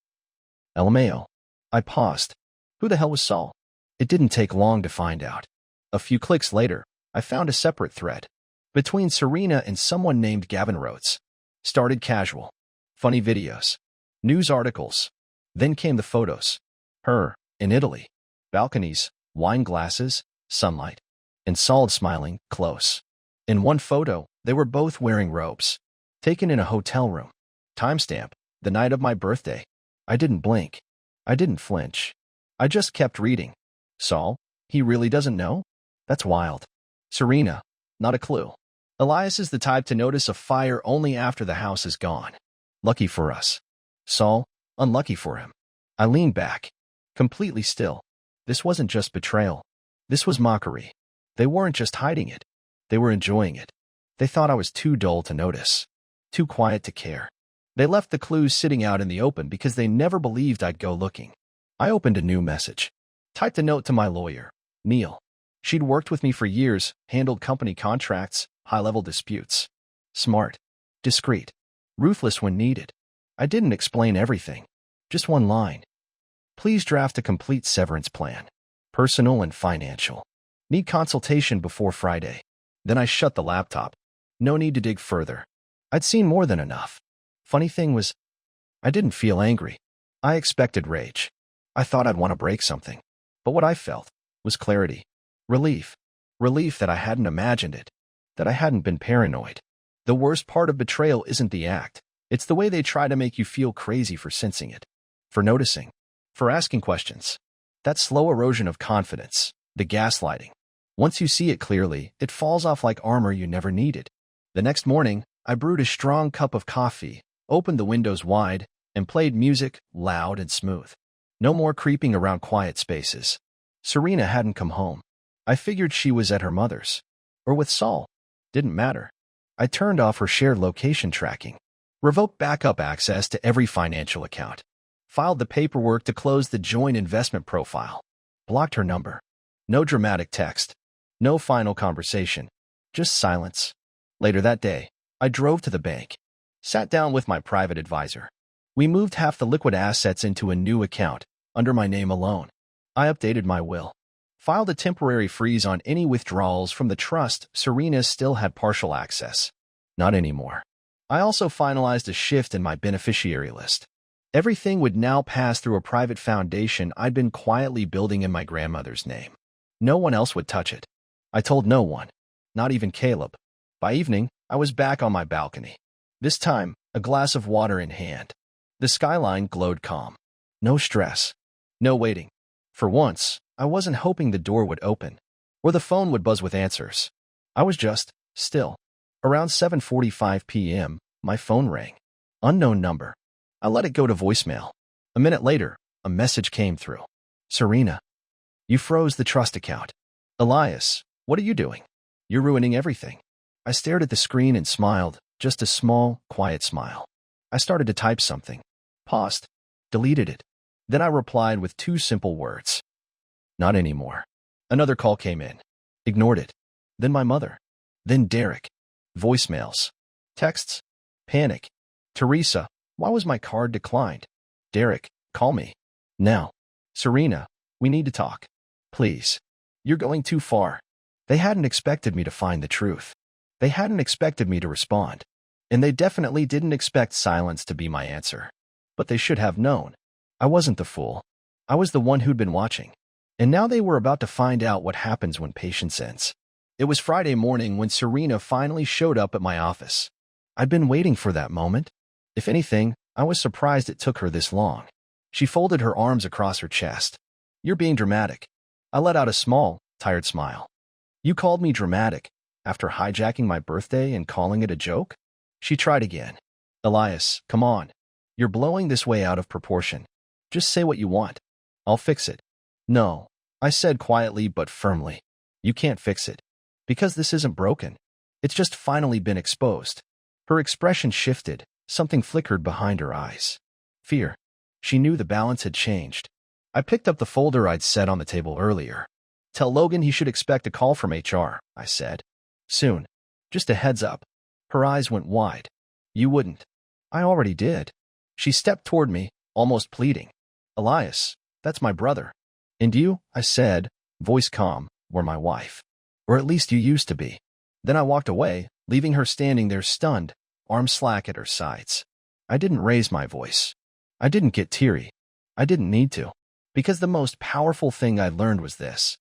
LMAO. I paused. Who the hell was Saul? It didn't take long to find out. A few clicks later, I found a separate thread. Between Serena and someone named Gavin Rhodes. Started casual. Funny videos. News articles. Then came the photos. Her, in Italy. Balconies, wine glasses, sunlight. And Saul smiling, close. In one photo, they were both wearing robes. Taken in a hotel room. Timestamp, the night of my birthday. I didn't blink. I didn't flinch. I just kept reading. Saul, he really doesn't know? That's wild. Serena, not a clue. Elias is the type to notice a fire only after the house is gone. Lucky for us. Saul, unlucky for him. I leaned back. Completely still. This wasn't just betrayal. This was mockery. They weren't just hiding it. They were enjoying it. They thought I was too dull to notice. Too quiet to care. They left the clues sitting out in the open because they never believed I'd go looking. I opened a new message. Typed a note to my lawyer, Neil. She'd worked with me for years, handled company contracts, high-level disputes. Smart. Discreet. Ruthless when needed. I didn't explain everything. Just one line. Please draft a complete severance plan. Personal and financial. Need consultation before Friday. Then I shut the laptop. No need to dig further. I'd seen more than enough. Funny thing was, I didn't feel angry. I expected rage. I thought I'd want to break something. But what I felt was clarity. Relief. Relief that I hadn't imagined it. That I hadn't been paranoid. The worst part of betrayal isn't the act. It's the way they try to make you feel crazy for sensing it. For noticing. For asking questions. That slow erosion of confidence. The gaslighting. Once you see it clearly, it falls off like armor you never needed. The next morning, I brewed a strong cup of coffee, opened the windows wide, and played music, loud and smooth. No more creeping around quiet spaces. Serena hadn't come home. I figured she was at her mother's. Or with Saul. Didn't matter. I turned off her shared location tracking. Revoked backup access to every financial account. Filed the paperwork to close the joint investment profile. Blocked her number. No dramatic text. No final conversation. Just silence. Later that day, I drove to the bank. Sat down with my private advisor. We moved half the liquid assets into a new account, under my name alone. I updated my will. Filed a temporary freeze on any withdrawals from the trust. Serena still had partial access. Not anymore. I also finalized a shift in my beneficiary list. Everything would now pass through a private foundation I'd been quietly building in my grandmother's name. No one else would touch it. I told no one. Not even Caleb. By evening, I was back on my balcony. This time, a glass of water in hand. The skyline glowed calm. No stress. No waiting. For once, I wasn't hoping the door would open, or the phone would buzz with answers. I was just still. Around 7:45 p.m., my phone rang. Unknown number. I let it go to voicemail. A minute later, a message came through. Serena, you froze the trust account. Elias, what are you doing? You're ruining everything. I stared at the screen and smiled, just a small, quiet smile. I started to type something. Paused. Deleted it. Then I replied with two simple words. Not anymore. Another call came in. Ignored it. Then my mother. Then Derek. Voicemails. Texts. Panic. Teresa, why was my card declined? Derek, call me. Now. Serena, we need to talk. Please. You're going too far. They hadn't expected me to find the truth. They hadn't expected me to respond. And they definitely didn't expect silence to be my answer. But they should have known. I wasn't the fool. I was the one who'd been watching. And now they were about to find out what happens when patience ends. It was Friday morning when Serena finally showed up at my office. I'd been waiting for that moment. If anything, I was surprised it took her this long. She folded her arms across her chest. You're being dramatic. I let out a small, tired smile. You called me dramatic after hijacking my birthday and calling it a joke? She tried again. Elias, come on. You're blowing this way out of proportion. Just say what you want. I'll fix it. No, I said quietly but firmly. You can't fix it. Because this isn't broken. It's just finally been exposed. Her expression shifted. Something flickered behind her eyes. Fear. She knew the balance had changed. I picked up the folder I'd set on the table earlier. Tell Logan he should expect a call from HR, I said. Soon. Just a heads up. Her eyes went wide. You wouldn't. I already did. She stepped toward me, almost pleading. Elias, that's my brother. And you, I said, voice calm, were my wife. Or at least you used to be. Then I walked away, leaving her standing there stunned, arms slack at her sides. I didn't raise my voice. I didn't get teary. I didn't need to. Because the most powerful thing I learned was this.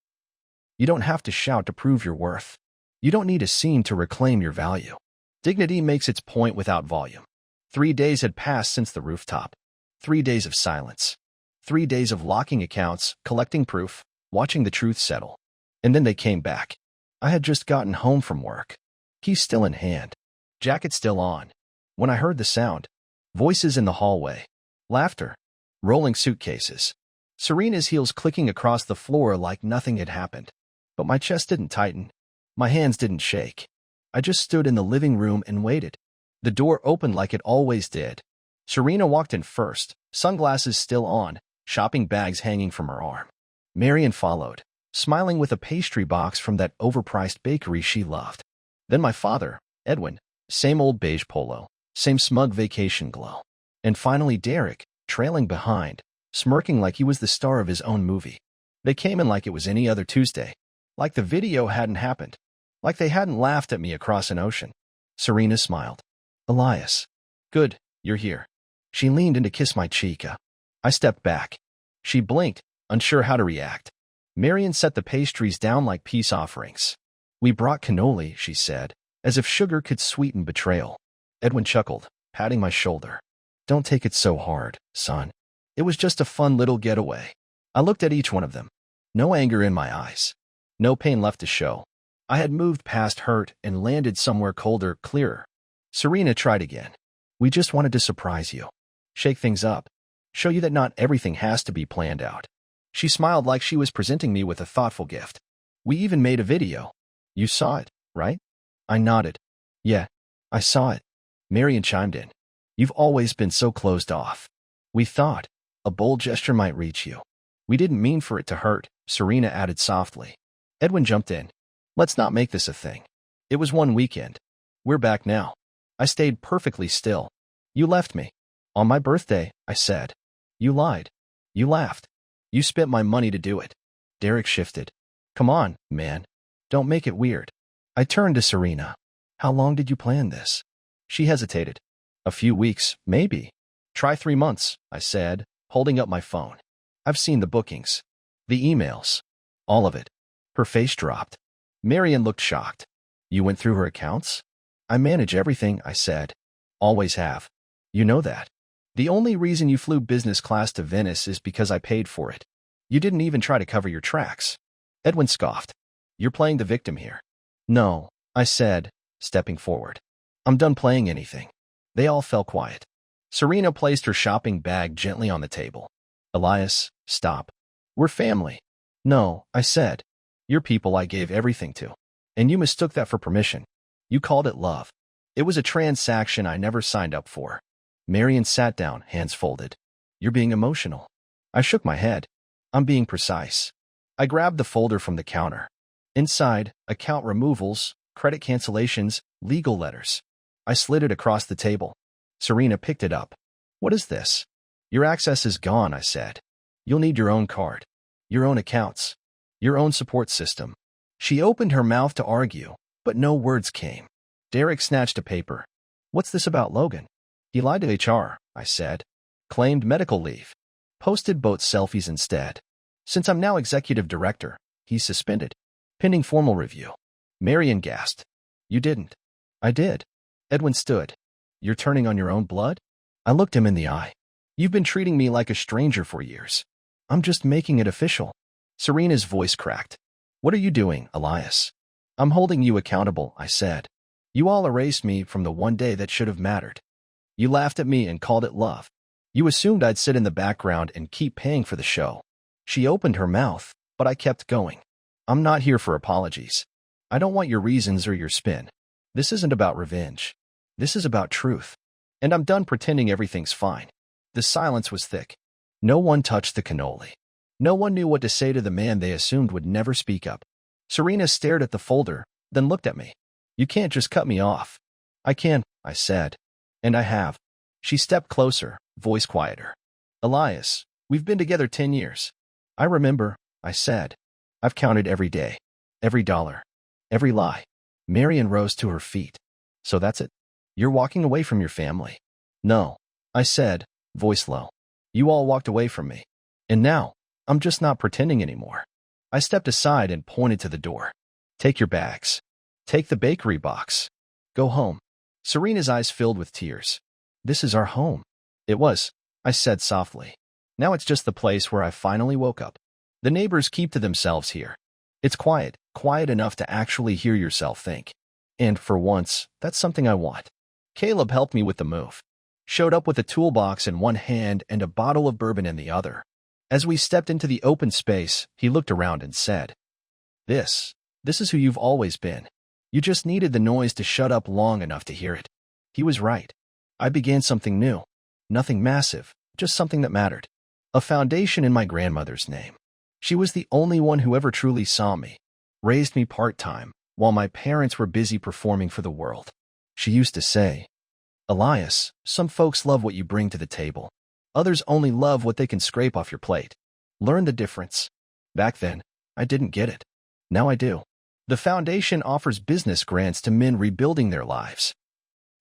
You don't have to shout to prove your worth. You don't need a scene to reclaim your value. Dignity makes its point without volume. 3 days had passed since the rooftop. 3 days of silence. 3 days of locking accounts, collecting proof, watching the truth settle. And then they came back. I had just gotten home from work. Keys still in hand. Jacket still on. When I heard the sound. Voices in the hallway. Laughter. Rolling suitcases. Serena's heels clicking across the floor like nothing had happened. But my chest didn't tighten. My hands didn't shake. I just stood in the living room and waited. The door opened like it always did. Serena walked in first, sunglasses still on, shopping bags hanging from her arm. Marian followed, smiling with a pastry box from that overpriced bakery she loved. Then my father, Edwin, same old beige polo, same smug vacation glow. And finally Derek, trailing behind, smirking like he was the star of his own movie. They came in like it was any other Tuesday. Like the video hadn't happened. Like they hadn't laughed at me across an ocean. Serena smiled. Elias. Good, you're here. She leaned in to kiss my cheek. I stepped back. She blinked, unsure how to react. Marian set the pastries down like peace offerings. We brought cannoli, she said, as if sugar could sweeten betrayal. Edwin chuckled, patting my shoulder. Don't take it so hard, son. It was just a fun little getaway. I looked at each one of them. No anger in my eyes. No pain left to show. I had moved past hurt and landed somewhere colder, clearer. Serena tried again. We just wanted to surprise you. Shake things up. Show you that not everything has to be planned out. She smiled like she was presenting me with a thoughtful gift. We even made a video. You saw it, right? I nodded. Yeah, I saw it. Marian chimed in. You've always been so closed off. We thought a bold gesture might reach you. We didn't mean for it to hurt, Serena added softly. Edwin jumped in. Let's not make this a thing. It was one weekend. We're back now. I stayed perfectly still. You left me. On my birthday, I said. You lied. You laughed. You spent my money to do it. Derek shifted. Come on, man. Don't make it weird. I turned to Serena. How long did you plan this? She hesitated. A few weeks, maybe. Try 3 months, I said, holding up my phone. I've seen the bookings. The emails. All of it. Her face dropped. Marian looked shocked. You went through her accounts? I manage everything, I said. Always have. You know that. The only reason you flew business class to Venice is because I paid for it. You didn't even try to cover your tracks. Edwin scoffed. You're playing the victim here. No, I said, stepping forward. I'm done playing anything. They all fell quiet. Serena placed her shopping bag gently on the table. Elias, stop. We're family. No, I said. You're people I gave everything to. And you mistook that for permission. You called it love. It was a transaction I never signed up for. Marian sat down, hands folded. You're being emotional. I shook my head. I'm being precise. I grabbed the folder from the counter. Inside, account removals, credit cancellations, legal letters. I slid it across the table. Serena picked it up. What is this? Your access is gone, I said. You'll need your own card. Your own accounts. Your own support system. She opened her mouth to argue, but no words came. Derek snatched a paper. What's this about Logan? He lied to HR, I said. Claimed medical leave. Posted boat selfies instead. Since I'm now executive director, he's suspended. Pending formal review. Marian gasped. You didn't. I did. Edwin stood. You're turning on your own blood? I looked him in the eye. You've been treating me like a stranger for years. I'm just making it official. Serena's voice cracked. What are you doing, Elias? I'm holding you accountable, I said. You all erased me from the one day that should have mattered. You laughed at me and called it love. You assumed I'd sit in the background and keep paying for the show. She opened her mouth, but I kept going. I'm not here for apologies. I don't want your reasons or your spin. This isn't about revenge. This is about truth. And I'm done pretending everything's fine. The silence was thick. No one touched the cannoli. No one knew what to say to the man they assumed would never speak up. Serena stared at the folder, then looked at me. You can't just cut me off. I can, I said. And I have. She stepped closer, voice quieter. Elias, we've been together 10 years. I remember, I said. I've counted every day, every dollar, every lie. Marian rose to her feet. So that's it? You're walking away from your family? No, I said, voice low. You all walked away from me. And now, I'm just not pretending anymore. I stepped aside and pointed to the door. Take your bags. Take the bakery box. Go home. Serena's eyes filled with tears. This is our home. It was, I said softly. Now it's just the place where I finally woke up. The neighbors keep to themselves here. It's quiet, quiet enough to actually hear yourself think. And for once, that's something I want. Caleb helped me with the move. Showed up with a toolbox in one hand and a bottle of bourbon in the other. As we stepped into the open space, he looked around and said, This is who you've always been. You just needed the noise to shut up long enough to hear it. He was right. I began something new. Nothing massive, just something that mattered. A foundation in my grandmother's name. She was the only one who ever truly saw me, raised me part-time, while my parents were busy performing for the world. She used to say, Elias, some folks love what you bring to the table. Others only love what they can scrape off your plate. Learn the difference. Back then, I didn't get it. Now I do. The foundation offers business grants to men rebuilding their lives.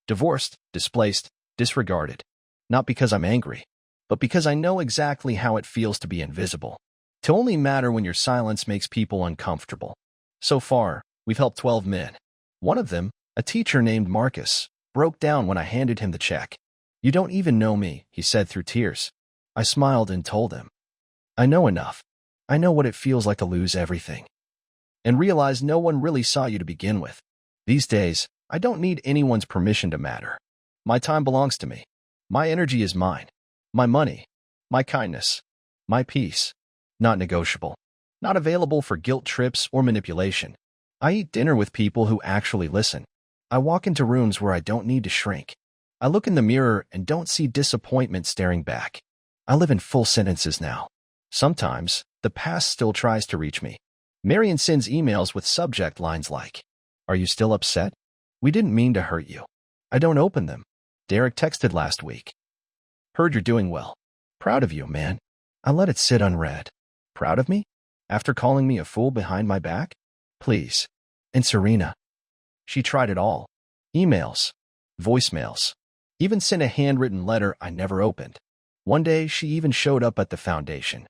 Divorced, displaced, disregarded. Not because I'm angry, but because I know exactly how it feels to be invisible. To only matter when your silence makes people uncomfortable. So far, we've helped 12 men. One of them, a teacher named Marcus, broke down when I handed him the check. You don't even know me, he said through tears. I smiled and told him. I know enough. I know what it feels like to lose everything. And realize no one really saw you to begin with. These days, I don't need anyone's permission to matter. My time belongs to me. My energy is mine. My money. My kindness. My peace. Not negotiable. Not available for guilt trips or manipulation. I eat dinner with people who actually listen. I walk into rooms where I don't need to shrink. I look in the mirror and don't see disappointment staring back. I live in full sentences now. Sometimes, the past still tries to reach me. Marian sends emails with subject lines like, Are you still upset? We didn't mean to hurt you. I don't open them. Derek texted last week. Heard you're doing well. Proud of you, man. I let it sit unread. Proud of me? After calling me a fool behind my back? Please. And Serena. She tried it all. Emails. Voicemails. Even sent a handwritten letter I never opened. One day, she even showed up at the foundation,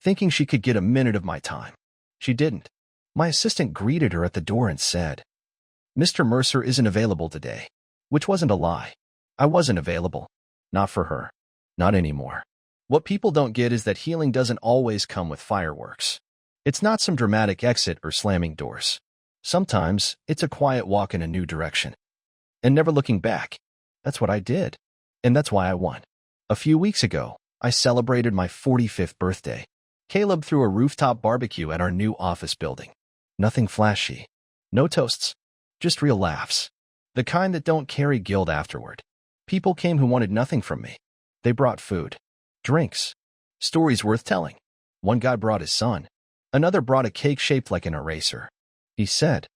thinking she could get a minute of my time. She didn't. My assistant greeted her at the door and said, Mr. Mercer isn't available today. Which wasn't a lie. I wasn't available. Not for her. Not anymore. What people don't get is that healing doesn't always come with fireworks. It's not some dramatic exit or slamming doors. Sometimes, it's a quiet walk in a new direction. And never looking back. That's what I did. And that's why I won. A few weeks ago, I celebrated my 45th birthday. Caleb threw a rooftop barbecue at our new office building. Nothing flashy. No toasts. Just real laughs. The kind that don't carry guilt afterward. People came who wanted nothing from me. They brought food. Drinks. Stories worth telling. One guy brought his son. Another brought a cake shaped like an eraser. He said,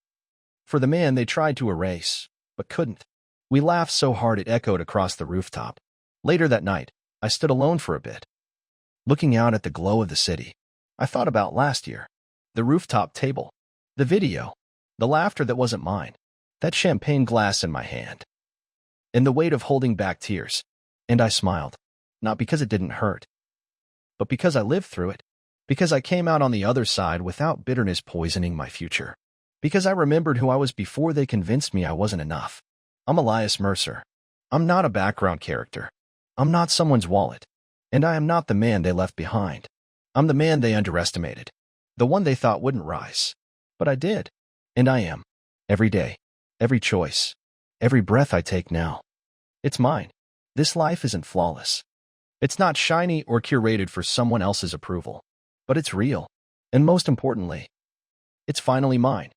For the man they tried to erase, but couldn't. We laughed so hard it echoed across the rooftop. Later that night, I stood alone for a bit. Looking out at the glow of the city, I thought about last year. The rooftop table. The video. The laughter that wasn't mine. That champagne glass in my hand. And the weight of holding back tears. And I smiled. Not because it didn't hurt, but because I lived through it. Because I came out on the other side without bitterness poisoning my future. Because I remembered who I was before they convinced me I wasn't enough. I'm Elias Mercer. I'm not a background character. I'm not someone's wallet. And I am not the man they left behind. I'm the man they underestimated. The one they thought wouldn't rise. But I did. And I am. Every day. Every choice. Every breath I take now. It's mine. This life isn't flawless. It's not shiny or curated for someone else's approval. But it's real. And most importantly, it's finally mine.